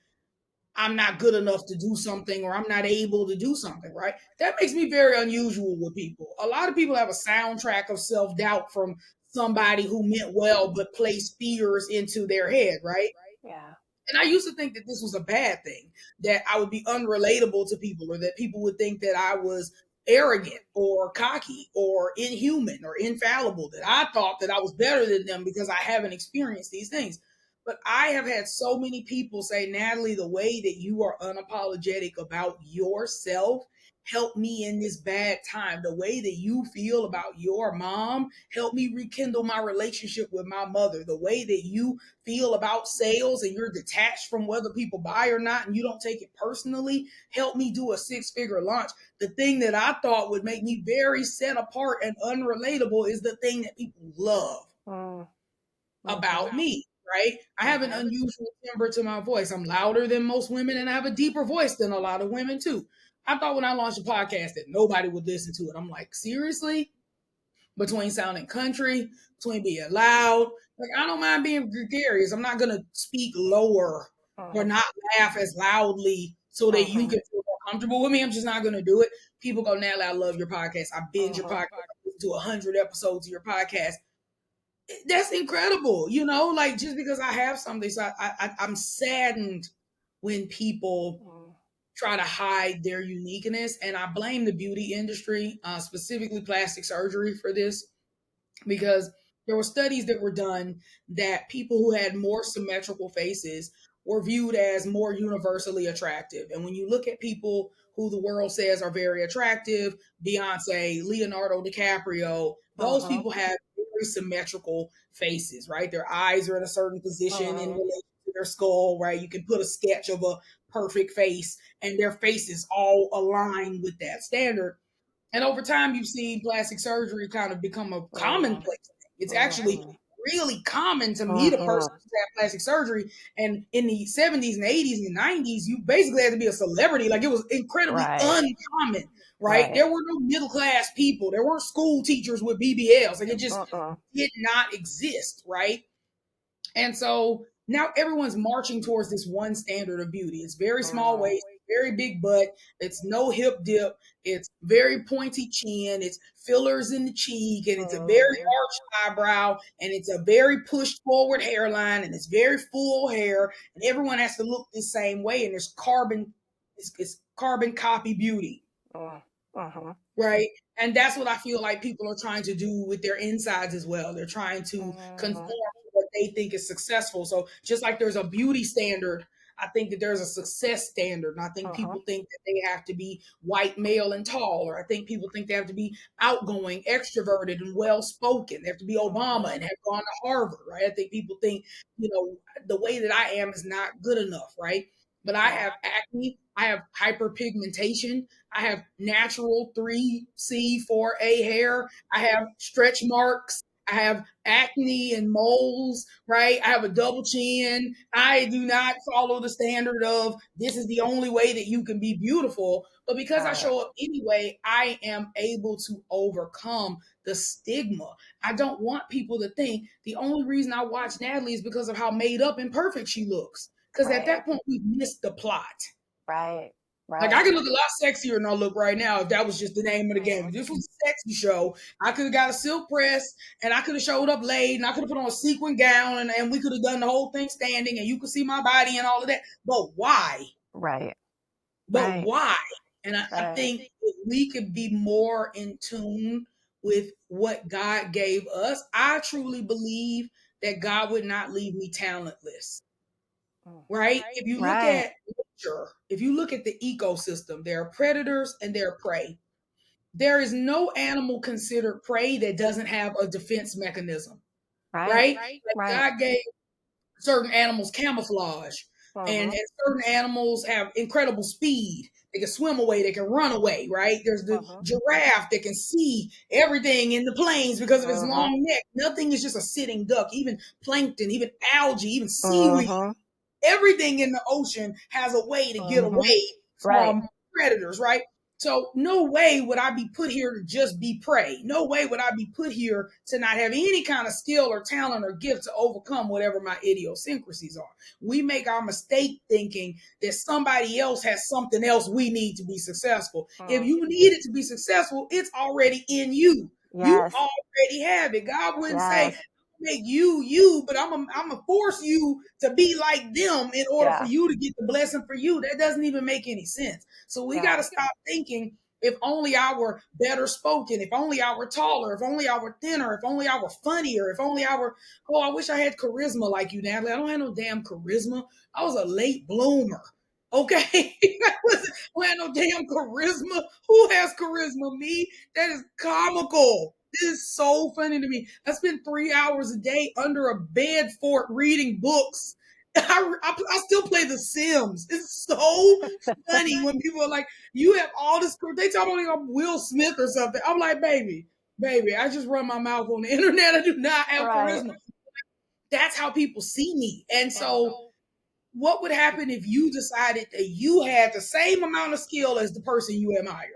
I'm not good enough to do something or I'm not able to do something, right? That makes me very unusual with people. A lot of people have a soundtrack of self doubt from somebody who meant well but placed fears into their head, right? Yeah. And I used to think that this was a bad thing, that I would be unrelatable to people or that people would think that I was arrogant or cocky or inhuman or infallible, that I thought that I was better than them because I haven't experienced these things. But I have had so many people say, Natalie, the way that you are unapologetic about yourself helped me in this bad time. The way that you feel about your mom helped me rekindle my relationship with my mother. The way that you feel about sales and you're detached from whether people buy or not and you don't take it personally helped me do a 6-figure launch. The thing that I thought would make me very set apart and unrelatable is the thing that people love about me, right? I have an unusual timbre to my voice. I'm louder than most women and I have a deeper voice than a lot of women too. I thought when I launched a podcast that nobody would listen to it. I'm like, seriously? Between sounding country, between being loud, like I don't mind being gregarious. I'm not gonna speak lower or not laugh as loudly so that you can feel more comfortable with me. I'm just not gonna do it. People go, Natalie, I love your podcast. I binge your podcast. I listen to 100 episodes of your podcast. That's incredible, you know. Like just because I have something, so I'm saddened when people try to hide their uniqueness, and I blame the beauty industry, specifically plastic surgery, for this because there were studies that were done that people who had more symmetrical faces were viewed as more universally attractive. And when you look at people who the world says are very attractive, Beyonce, Leonardo DiCaprio, those people have very symmetrical faces, right? Their eyes are in a certain position in relation to their skull, right? You can put a sketch of a perfect face and their faces all align with that standard. And over time, you've seen plastic surgery kind of become a commonplace thing. It's actually really common to meet a person who's had plastic surgery. And in the 70s and 80s and 90s, you basically had to be a celebrity. Like it was incredibly uncommon, right? There were no middle class people. There weren't school teachers with BBLs. Like it just did not exist, right? And so now everyone's marching towards this one standard of beauty. It's very small waist, very big butt. It's no hip dip. It's very pointy chin. It's fillers in the cheek, and it's a very arched eyebrow, and it's a very pushed forward hairline, and it's very full hair, and everyone has to look the same way. And there's it's carbon copy beauty. Right. And that's what I feel like people are trying to do with their insides as well. They're trying to conform to what they think is successful. So just like there's a beauty standard, I think that there's a success standard. And I think people think that they have to be white, male, and tall, or I think people think they have to be outgoing, extroverted, and well spoken. They have to be Obama and have gone to Harvard, right? I think people think, the way that I am is not good enough, right? But I have acne, I have hyperpigmentation, I have natural 3C, 4A hair, I have stretch marks, I have acne and moles, right? I have a double chin. I do not follow the standard of this is the only way that you can be beautiful. But because I show up anyway, I am able to overcome the stigma. I don't want people to think the only reason I watch Natalie is because of how made up and perfect she looks. Because at that point, we've missed the plot. Right. Like I could look a lot sexier than I look right now if that was just the name of the game. If this was a sexy show, I could have got a silk press and I could have showed up late and I could have put on a sequin gown and we could have done the whole thing standing and you could see my body and all of that. But why? Right. But why? And I think if we could be more in tune with what God gave us, I truly believe that God would not leave me talentless. Right? If you look at nature, if you look at the ecosystem, there are predators and there are prey. There is no animal considered prey that doesn't have a defense mechanism. Right? Like God gave certain animals camouflage, and certain animals have incredible speed. They can swim away, they can run away, right? There's the giraffe that can see everything in the plains because of its long neck. Nothing is just a sitting duck. Even plankton, even algae, even seaweed. Everything in the ocean has a way to get away from predators, right? So no way would I be put here to just be prey. No way would I be put here to not have any kind of skill or talent or gift to overcome whatever my idiosyncrasies are. We make our mistake thinking that somebody else has something else we need to be successul. If you need it to be successful, it's already in you. You already have it. God wouldn't say, make you, but I'm gonna force you to be like them in order for you to get the blessing for you. That doesn't even make any sense. So we got to stop thinking If only I were better spoken. If only I were taller. If only I were thinner. If only I were funnier. If only I were, oh, I wish I had charisma like you, Natalie. I don't have no damn charisma. I was a late bloomer. Okay. I don't have no damn charisma. Who has charisma? Me? That is comical. This is so funny to me. I spend 3 hours a day under a bed fort reading books. I still play The Sims. It's so funny when people are like, you have all this. They tell me I'm Will Smith or something. I'm like, baby, I just run my mouth on the internet. I do not have Right. charisma. That's how people see me. And so, what would happen if you decided that you had the same amount of skill as the person you admire?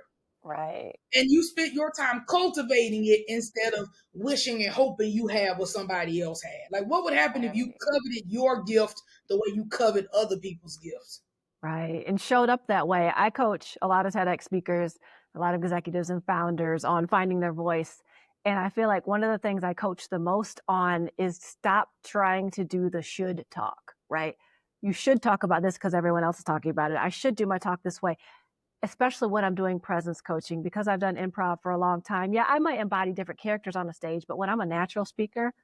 Right. And you spent your time cultivating it instead of wishing and hoping you had what somebody else had. Like, what would happen if you Right. coveted your gift the way you covet other people's gifts? Right. And showed up that way. I coach a lot of TEDx speakers, a lot of executives and founders on finding their voice. And I feel like one of the things I coach the most on is stop trying to do the should talk, right? You should talk about this because everyone else is talking about it. I should do my talk this way, especially when I'm doing presence coaching because I've done improv for a long time. Yeah, I might embody different characters on a stage, but when I'm a natural speaker,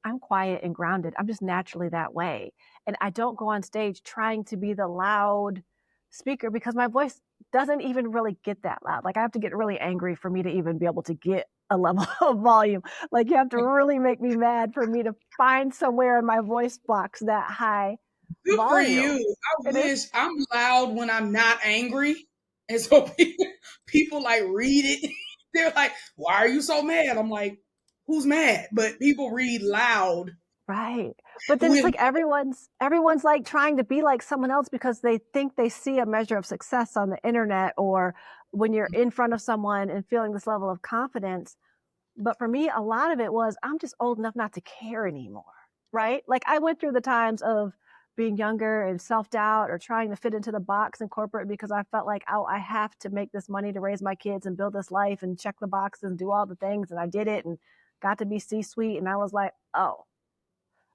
I'm quiet and grounded. I'm just naturally that way. And I don't go on stage trying to be the loud speaker because my voice doesn't even really get that loud. Like I have to get really angry for me to even be able to get a level of volume. Like you have to really make me mad for me to find somewhere in my voice box that high Good for you. volume. I And it's wish I'm loud when I'm not angry. And so people like read it. They're like, why are you so mad? I'm like, who's mad? But people read loud right. But then it's when like everyone's like trying to be like someone else because they think they see a measure of success on the internet or when you're in front of someone and feeling this level of confidence. But for me, a lot of it was I'm just old enough not to care anymore. Right. Like I went through the times of being younger and self doubt or trying to fit into the box in corporate because I felt like, oh, I have to make this money to raise my kids and build this life and check the boxes and do all the things. And I did it and got to be C suite. And I was like, oh,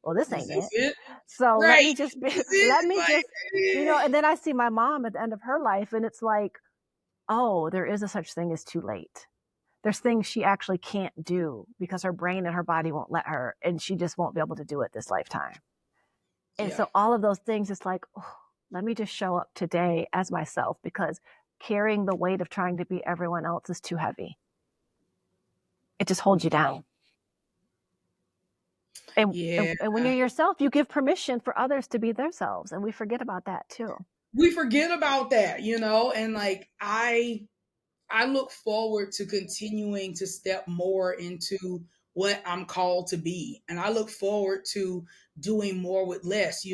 well, this is ain't this it. it? So let Right. me just be, This it? let It's me like, just, and then I see my mom at the end of her life and it's like, oh, there is a such thing as too late. There's things she actually can't do because her brain and her body won't let her, and she just won't be able to do it this lifetime. And yeah. so all of those things, it's like, oh, let me just show up today as myself because carrying the weight of trying to be everyone else is too heavy. It just holds you down. Yeah. And when you're yourself, you give permission for others to be themselves. And we forget about that too. We forget about that, and like I look forward to continuing to step more into what I'm called to be. And I look forward to doing more with less.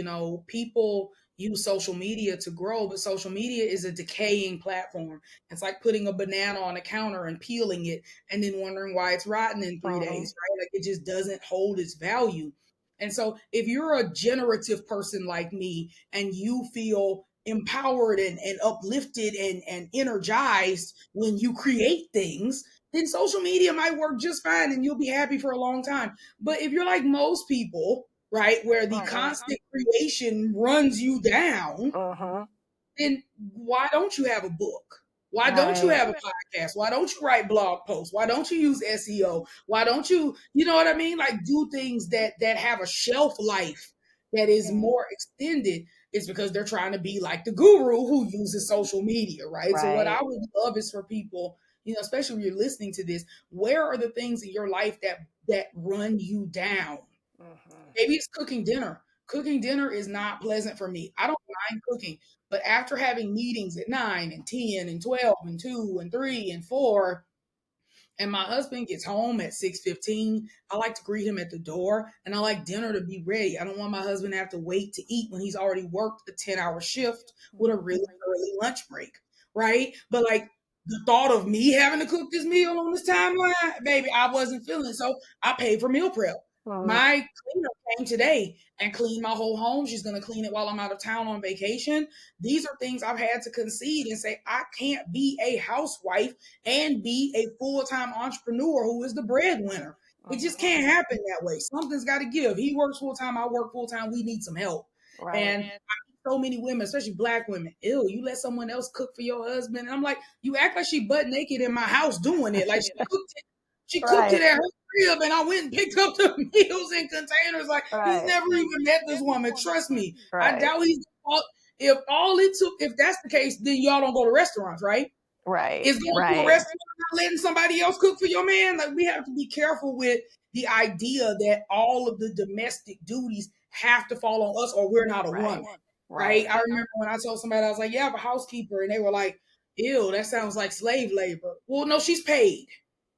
People use social media to grow, but social media is a decaying platform. It's like putting a banana on a counter and peeling it and then wondering why it's rotten in 3 days, right? Like it just doesn't hold its value. And so if you're a generative person like me and you feel empowered and uplifted and energized when you create things, then social media might work just fine and you'll be happy for a long time. But if you're like most people, right, where the constant creation runs you down, Uh-huh. then why don't you have a book? Why don't you Right. have a podcast? Why don't you write blog posts? Why don't you use SEO? Why don't you, you know what I mean? Like do things that have a shelf life that is more extended. It's because they're trying to be like the guru who uses social media, right? So what I Right. would love is for people, especially when you're listening to this, where are the things in your life that run you down? Uh-huh. Maybe it's cooking dinner. Cooking dinner is not pleasant for me. I don't mind cooking, but after having meetings at 9 and 10 and 12 and 2 and 3 and 4, and my husband gets home at 6:15, I like to greet him at the door and I like dinner to be ready. I don't want my husband to have to wait to eat when he's already worked a 10-hour shift with a really early lunch break, right? But like the thought of me having to cook this meal on this timeline, baby, I wasn't feeling it. So I paid for meal prep. Uh-huh. My cleaner came today and cleaned my whole home. She's going to clean it while I'm out of town on vacation. These are things I've had to concede and say, I can't be a housewife and be a full-time entrepreneur who is the breadwinner. It just can't happen that way. Something's got to give. He works full-time, I work full-time. We need some help. Right. And I so many women, especially Black women, ew, you let someone else cook for your husband. And I'm like, you act like she butt naked in my house doing it. Like she cooked it Right. at her crib, and I went and picked up the meals in containers. Like, he's Right. never even met this woman. Trust me. I Right. doubt he's if all it took, if that's the case, then y'all don't go to restaurants, right? Right. Is going to a Right. restaurant not letting somebody else cook for your man? Like, we have to be careful with the idea that all of the domestic duties have to fall on us or we're not a Right. woman, right? Right. I remember when I told somebody, I was like, yeah, I have a housekeeper. And they were like, ew, that sounds like slave labor. Well, no, she's paid.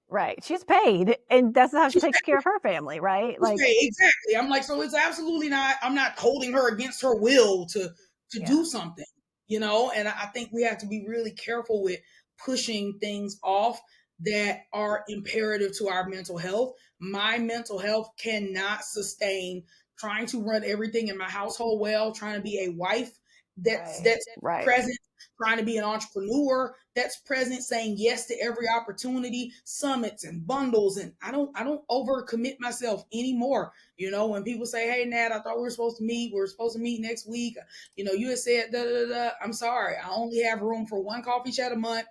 Right. She's paid, and that's how she She's takes care of her family, right? Like, okay, exactly. I'm like, so it's absolutely not. I'm not holding her against her will to yeah. do something, you know. And I think we have to be really careful with pushing things off that are imperative to our mental health. My mental health cannot sustain trying to run everything in my household well, trying to be a wife Right. that's Right. present, trying to be an entrepreneur that's present, saying yes to every opportunity, summits and bundles. And I don't overcommit myself anymore. You know, when people say, hey Nat, I thought we were supposed to meet, next week. You know, you had said da da da. I'm sorry. I only have room for one coffee chat a month.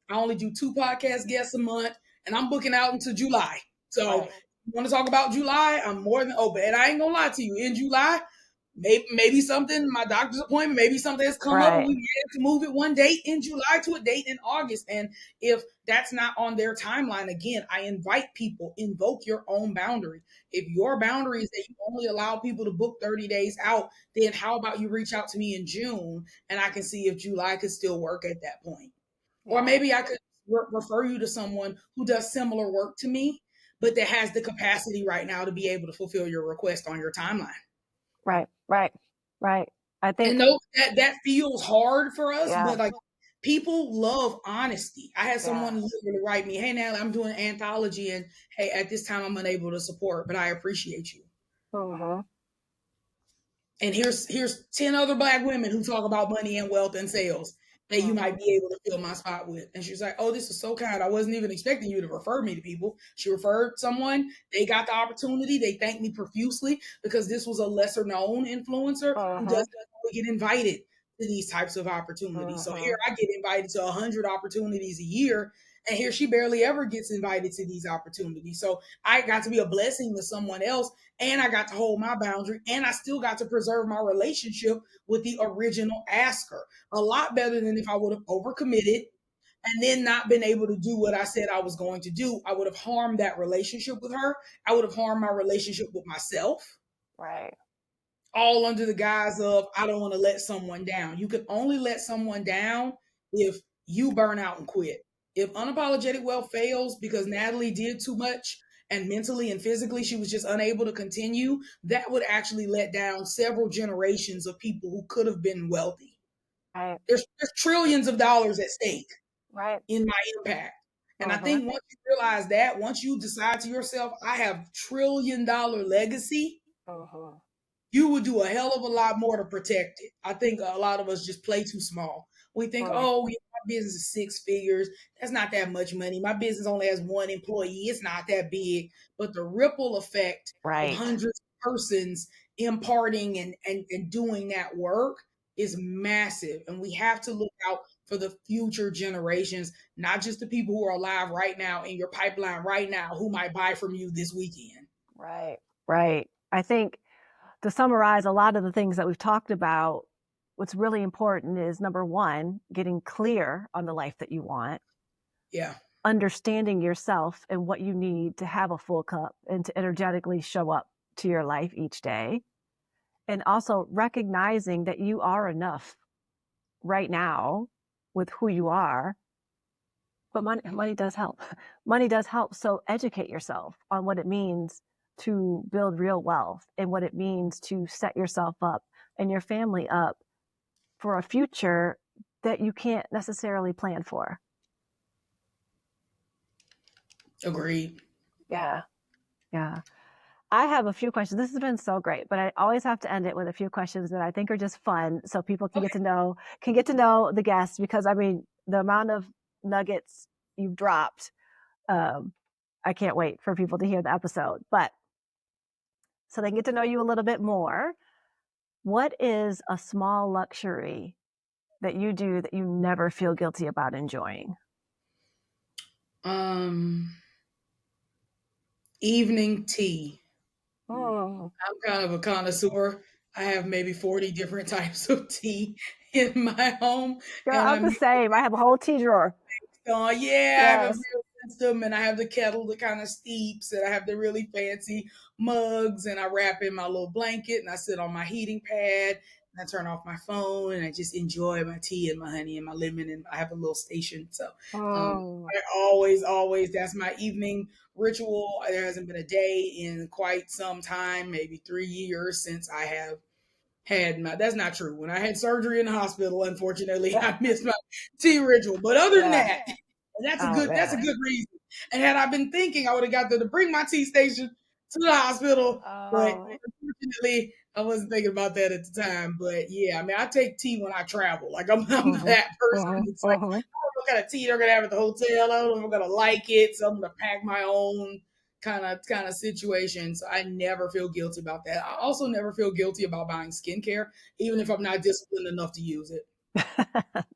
I only do 2 podcast guests a month, and I'm booking out into July. So Right. you want to talk about July? I'm more than open. And I ain't gonna lie to you. In July, maybe something, my doctor's appointment, maybe something has come up and Right. we managed to move it one date in July to a date in August. And if that's not on their timeline, again, I invite people, invoke your own boundary. If your boundary is that you only allow people to book 30 days out, then how about you reach out to me in June and I can see if July could still work at that point. Or Yeah. maybe I could refer you to someone who does similar work to me, but that has the capacity right now to be able to fulfill your request on your timeline. Right. Right. Right. I And think. no, that feels hard for us, Yeah. but like, people love honesty. I had Yeah. someone literally write me, hey Natalie, I'm doing an anthology, and hey, at this time I'm unable to support, but I appreciate you. Mm-hmm. And here's 10 other Black women who talk about money and wealth and sales that you Mm-hmm. might be able to fill my spot with. And she's like, oh, this is so kind. I wasn't even expecting you to refer me to people. She referred someone, they got the opportunity, they thanked me profusely because this was a lesser known influencer who Mm-hmm. doesn't get invited to these types of opportunities. So Mm-hmm. here I get invited to 100 opportunities a year, and here she barely ever gets invited to these opportunities. So I got to be a blessing to someone else, and I got to hold my boundary, and I still got to preserve my relationship with the original asker. A lot better than if I would have overcommitted and then not been able to do what I said I was going to do. I would have harmed that relationship with her. I would have harmed my relationship with myself, Right. all under the guise of I don't want to let someone down. You can only let someone down if you burn out and quit. If unapologetic wealth fails because Natalie did too much and mentally and physically she was just unable to continue, that would actually let down several generations of people who could have been wealthy. Right. There's trillions of dollars at stake Right. in my impact. And I Mm-hmm. think once you realize that, once you decide to yourself, I have $1 trillion legacy, Mm-hmm. you would do a hell of a lot more to protect it. I think a lot of us just play too small. We think, Mm. oh, yeah, my business is 6 figures. That's not that much money. My business only has one employee. It's not that big. But the ripple effect of Right. hundreds of persons imparting and doing that work is massive. And we have to look out for the future generations, not just the people who are alive right now in your pipeline right now who might buy from you this weekend. Right. Right. I think, to summarize a lot of the things that we've talked about, what's really important is, number one, getting clear on the life that you want, Yeah. understanding yourself and what you need to have a full cup and to energetically show up to your life each day. And also recognizing that you are enough right now with who you are. But money does help. Money does help. So educate yourself on what it means to build real wealth and what it means to set yourself up and your family up for a future that you can't necessarily plan for. Agreed. Yeah. Yeah. I have a few questions. This has been so great, but I always have to end it with a few questions that I think are just fun so people can Okay. get to know the guests, because I mean, the amount of nuggets you've dropped, um, I can't wait for people to hear the episode. But so they can get to know you a little bit more. What is a small luxury that you do that you never feel guilty about enjoying? Um, Evening tea. Oh, I'm kind of a connoisseur. I have maybe 40 different types of tea in my home, girl, and I'm I'm the same. I have a whole tea drawer. yeah, I have a Yes. real system, and I have the kettle that kind of steeps, and I have the really fancy mugs, and I wrap in my little blanket, and I sit on my heating pad, and I turn off my phone, and I just enjoy my tea and my honey and my lemon, and I have a little station. So Oh, I always, that's my evening ritual. There hasn't been a day in quite some time, maybe 3 years, since I have had my, that's not true. When I had surgery in the hospital, unfortunately, I missed my tea ritual. But other than yeah. that, Oh, that's a man. good reason. And had I been thinking, I would have got there to bring my tea station to the hospital. But Oh. unfortunately, I wasn't thinking about that at the time. But yeah, I mean, I take tea when I travel. Like I'm Mm-hmm. that person. Mm-hmm. It's like Mm-hmm. I don't know what kind of tea they're gonna have at the hotel. I don't know if I'm gonna like it, so I'm gonna pack my own kind of situation. So I never feel guilty about that. I also never feel guilty about buying skincare, even if I'm not disciplined enough to use it.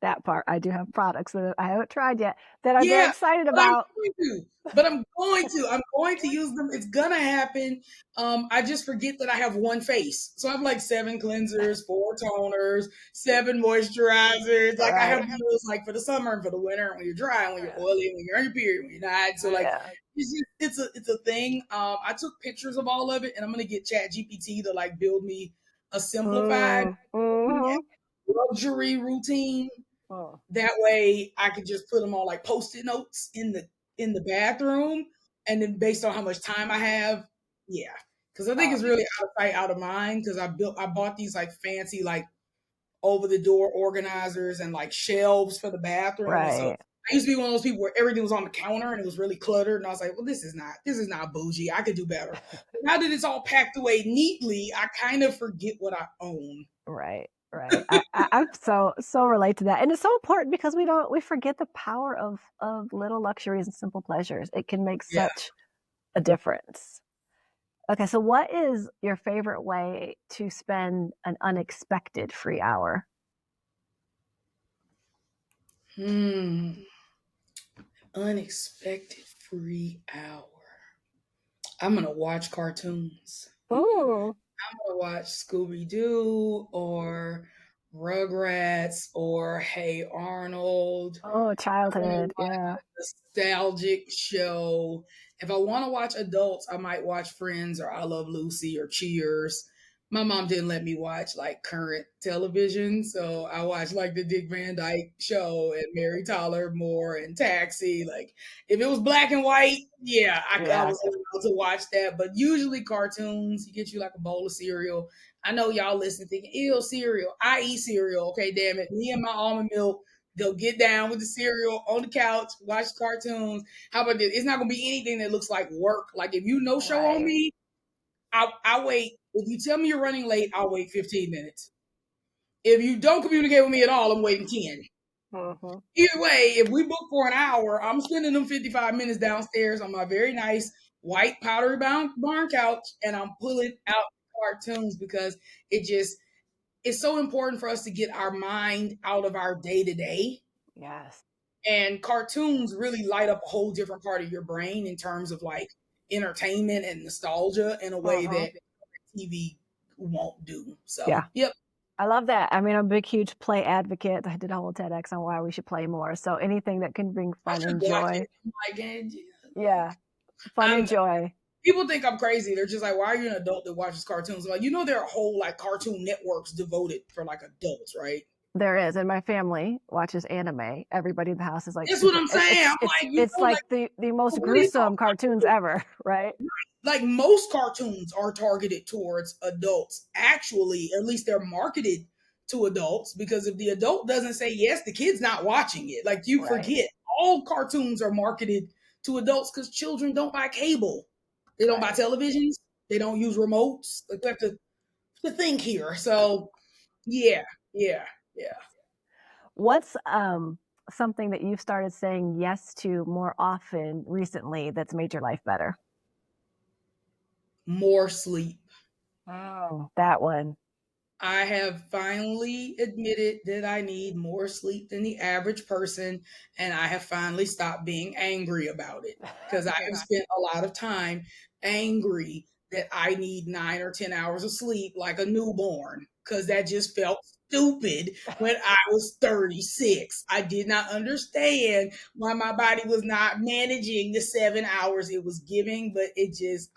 That part. I do have products that I haven't tried yet that I'm very Yeah, excited but I'm about. going to. But I'm going to. I'm going to use them. It's gonna happen. I just forget that I have one face. So I have like 7 cleansers, 4 toners, 7 moisturizers. Like I have Right. those like for the summer and for the winter, when you're dry, when you're oily, when you're on your period, when you're not. So like Yeah. it's a thing. I took pictures of all of it and I'm gonna get Chat GPT to like build me a simplified Mm-hmm. luxury routine. Oh, That way I could just put them on like post-it notes in the bathroom. And then based on how much time I have, yeah. Cause I think oh, it's really out of sight, out of mind. Cause I bought these like fancy, like over the door organizers and like shelves for the bathroom. And so right. I used to be one of those people where everything was on the counter and it was really cluttered. And I was like, well, this is not bougie. I could do better. But now that it's all packed away neatly, I kind of forget what I own. Right. Right. I'm so relate to that. And it's so important because we forget the power of little luxuries and simple pleasures. It can make Yeah. such a difference. Okay, so what is your favorite way to spend an unexpected free hour? Hmm. Unexpected free hour. I'm gonna watch cartoons. Ooh. I'm gonna watch Scooby Doo or Rugrats or Hey Arnold. Oh, I'm gonna childhood. watch Yeah. a nostalgic show. If I want to watch adults, I might watch Friends or I Love Lucy or Cheers. My mom didn't let me watch like current television, so I watched like the Dick Van Dyke Show and Mary Tyler Moore and Taxi. Like if it was black and white, yeah, I Yeah. was allowed to watch that. But usually cartoons, you get you like a bowl of cereal. I know y'all listen thinking, ew, cereal. I eat cereal. Okay, damn it. Me and my almond milk. They'll get down with the cereal on the couch, watch cartoons. How about this? It's not gonna be anything that looks like work. Like if you no show on Right. me, I wait. If you tell me you're running late, I'll wait 15 minutes. If you don't communicate with me at all, I'm waiting 10. Mm-hmm. Either way, if we book for an hour, I'm spending them 55 minutes downstairs on my very nice white powdery barn couch, and I'm pulling out cartoons because it just it's so important for us to get our mind out of our day to day. Yes. And cartoons really light up a whole different part of your brain in terms of like entertainment and nostalgia in a way Mm-hmm. that TV won't do. So, Yeah. yep, I love that. I mean, I'm a big, huge play advocate. I did a whole TEDx on why we should play more. So anything that can bring I fun should and watch joy. it. I'm like, Yeah. Fun and I'm, joy. people think I'm crazy. They're just like, why are you an adult that watches cartoons? I'm like, there are whole like cartoon networks devoted for like adults, right? There is, and my family watches anime. Everybody in the house is like That's what super. I'm saying. I'm like, It's like, like the most what is gruesome cartoons ever, right? like most cartoons are targeted towards adults. Actually, at least they're marketed to adults because if the adult doesn't say yes, the kid's not watching it. Like you Right, forget, all cartoons are marketed to adults because children don't buy cable, they don't buy right. televisions, they don't use remotes. Like we have to think here. So yeah, yeah, yeah. What's something that you've started saying yes to more often recently that's made your life better? More sleep. Oh, that one. I have finally admitted that I need more sleep than the average person, and I have finally stopped being angry about it because I Good. have spent a lot of time angry that I need 9 or 10 hours of sleep like a newborn because that just felt stupid when I was 36. I did not understand why my body was not managing the 7 hours it was giving, but it just,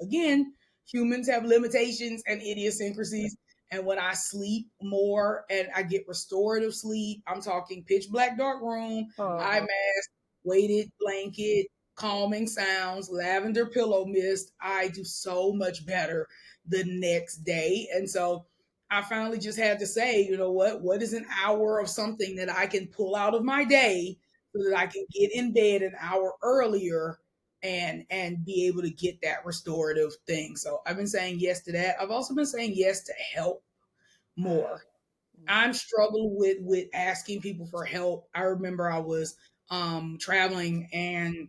again, humans have limitations and idiosyncrasies. And when I sleep more and I get restorative sleep, I'm talking pitch black dark room, eye Uh-huh. mask, weighted blanket, calming sounds, lavender pillow mist, I do so much better the next day. And so I finally just had to say, you know what is an hour of something that I can pull out of my day so that I can get in bed an hour earlier and be able to get that restorative thing. So I've been saying yes to that. I've also been saying yes to help more. I'm struggling with asking people for help. I remember I was traveling and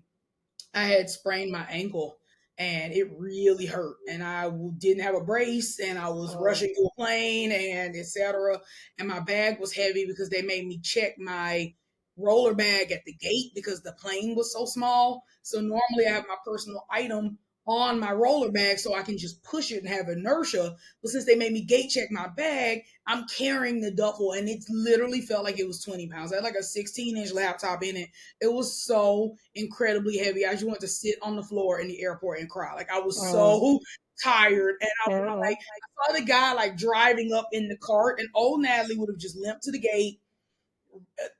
I had sprained my ankle and it really hurt. And I didn't have a brace and I was Uh, rushing to a plane and etc. And my bag was heavy because they made me check my roller bag at the gate because the plane was so small. So normally I have my personal item on my roller bag so I can just push it and have inertia. But since they made me gate check my bag, I'm carrying the duffel and it literally felt like it was 20 pounds. I had like a 16-inch laptop in it. It was so incredibly heavy. I just wanted to sit on the floor in the airport and cry. Like I was uh, so tired. And I was uh, like, I saw the guy like driving up in the cart, and old Natalie would have just limped to the gate,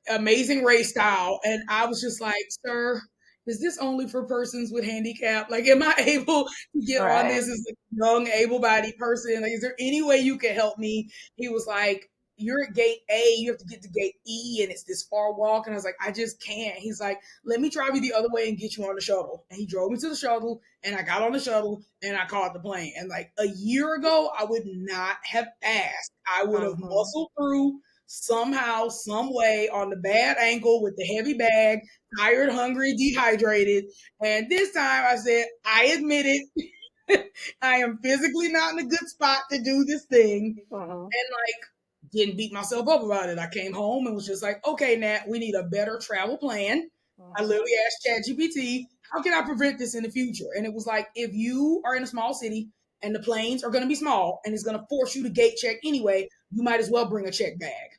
Amazing Race style. And I was just like, sir, is this only for persons with handicap? Like, am I able to get on right. this as a young, able bodied person? Like, is there any way you can help me? He was like, you're at gate A, you have to get to gate E, and it's this far walk. And I was like, I just can't. He's like, let me drive you the other way and get you on the shuttle. And he drove me to the shuttle, and I got on the shuttle, and I caught the plane. And like a year ago, I would not have asked. I would have Uh-huh. muscled through somehow, some way on the bad ankle with the heavy bag, tired, hungry, dehydrated. And this time I said, I admit it. I am physically not in a good spot to do this thing. Uh-huh. And like, didn't beat myself up about it. I came home and was just like, okay, Nat, we need a better travel plan. I Uh-huh. literally asked ChatGPT, how can I prevent this in the future? And it was like, if you are in a small city and the planes are going to be small and it's going to force you to gate check anyway, you might as well bring a check bag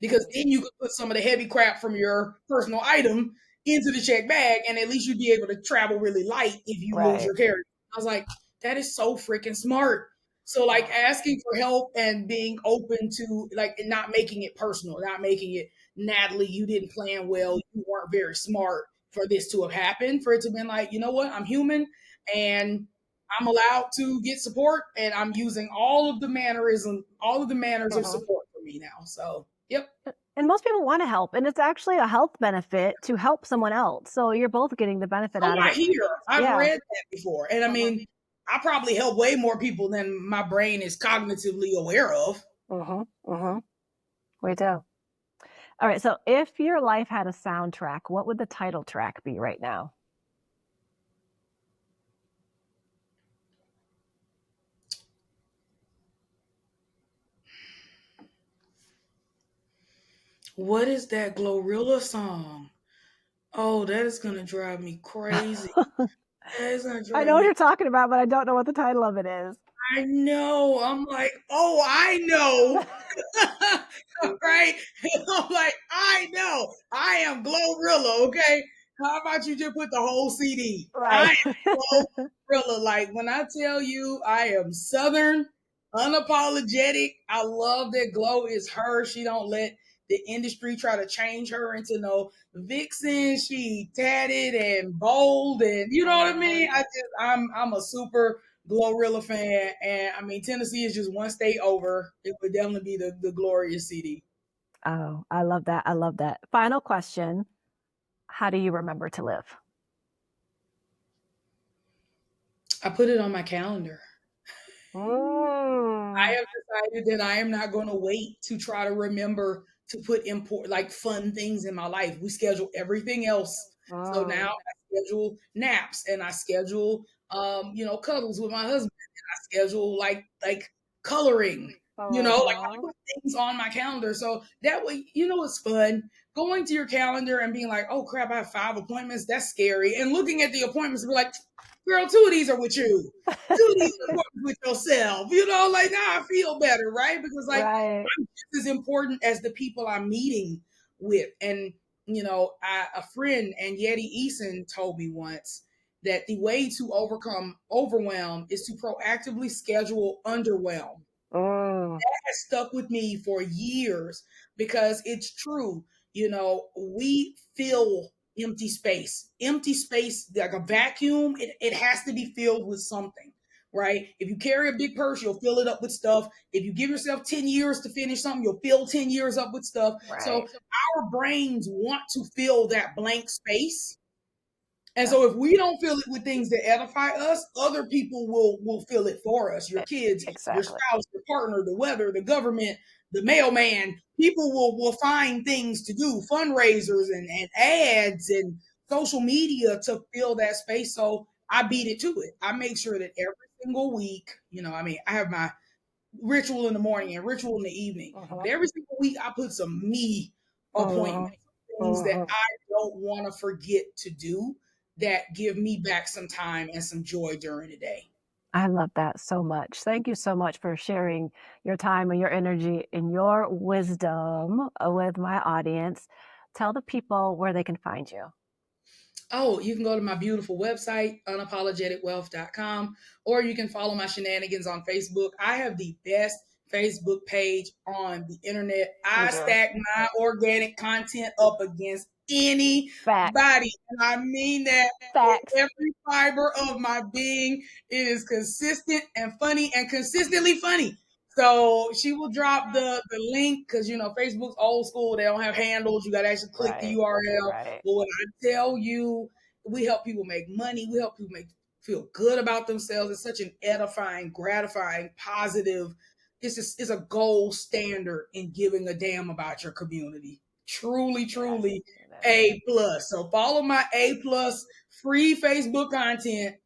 because then you could put some of the heavy crap from your personal item into the check bag and at least you'd be able to travel really light if you lose Right. your carry. I was like, that is so freaking smart. So like Uh, asking for help and being open to like not making it personal, not making it Natalie, you didn't plan well, you weren't very smart for this to have happened, for it to have been like, you know what, I'm human and I'm allowed to get support and I'm using all of the manners of uh-huh. support for me now. So yep. And most people want to help, and it's actually a health benefit to help someone else. So you're both getting the benefit So out of I it. hear, I've Yeah. read that before. And I Uh-huh. mean, I probably help way more people than my brain is cognitively aware of. Uh-huh. Uh-huh. We do. All right. So if your life had a soundtrack, what would the title track be right now? What is that Glorilla song? Oh, that is gonna drive me crazy. That is gonna I drive know what me. you're talking about, but I don't know what the title of it is. I know. I'm like, oh, I know. Right? I'm like, I know. I am Glorilla, okay? How about you just put the whole CD? I Right. am Glorilla. Like, when I tell you I am Southern, unapologetic, I love that Glow is her. She don't let the industry try to change her into no vixen. She tatted and bold and you know what I Uh-huh. mean? I'm a super Glorilla fan, and I mean Tennessee is just one state over. It would definitely be the glorious CD. Oh, I love that. I love that. Final question. How do you remember to live? I put it on my calendar. I Mm. have decided that I am not going to wait to try to remember to put import like fun things in my life. We schedule everything else. So now Mm. I schedule naps and I schedule cuddles with my husband. And I schedule like coloring. Like I Uh-huh. put things on my calendar. So that way, it's fun. Going to your calendar and being like, oh crap, I have 5 appointments. That's scary. And looking at the appointments and be like, girl, 2 of these are with you. 2 of these are with yourself. Like now I feel better, right? Because like Right. I'm just as important as the people I'm meeting with. And a friend and Yeti Eason told me once that the way to overcome overwhelm is to proactively schedule underwhelm. Mm. That has stuck with me for years because it's true. We fill empty space. Empty space, like a vacuum, it has to be filled with something, right? If you carry a big purse, you'll fill it up with stuff. If you give yourself 10 years to finish something, you'll fill 10 years up with stuff. So Right. our brains want to fill that blank space, and Yeah. so if we don't fill it with things that edify us, other people will fill it for us. Your E- kids, your Exactly. spouse, your partner, the weather, the government, the mailman. People will find things to do, fundraisers and ads and social media to fill that space. So I beat it to it. I make sure that every single week, I have my ritual in the morning and ritual in the evening. Uh-huh. But every single week, I put some me Uh-huh. appointments, things that Uh-huh. I don't want to forget to do that give me back some time and some joy during the day. I love that so much. Thank you so much for sharing your time and your energy and your wisdom with my audience. Tell the people where they can find you. Oh, you can go to my beautiful website, unapologeticwealth.com, or you can follow my shenanigans on Facebook. I have the best Facebook page on the internet. You I do. stack my organic content up against anybody. Facts. And I mean that with Facts. every fiber of my being. It is consistent and funny and consistently funny. So she will drop the link because Facebook's old school. They don't have handles. You got to actually click the Right. URL. Right. But when I tell you, we help people make money. We help people feel good about themselves. It's such an edifying, gratifying, positive. It's a gold standard in giving a damn about your community. Truly, Yes. truly It is. A+. So follow my A+ free Facebook content.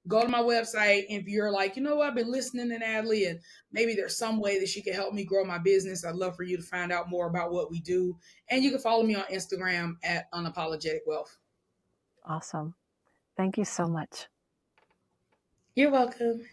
Go to my website. If you're like, what, I've been listening to Natalie, and maybe there's some way that she can help me grow my business, I'd love for you to find out more about what we do. And you can follow me on Instagram at Unapologetic Wealth. Awesome. Thank you so much. You're welcome.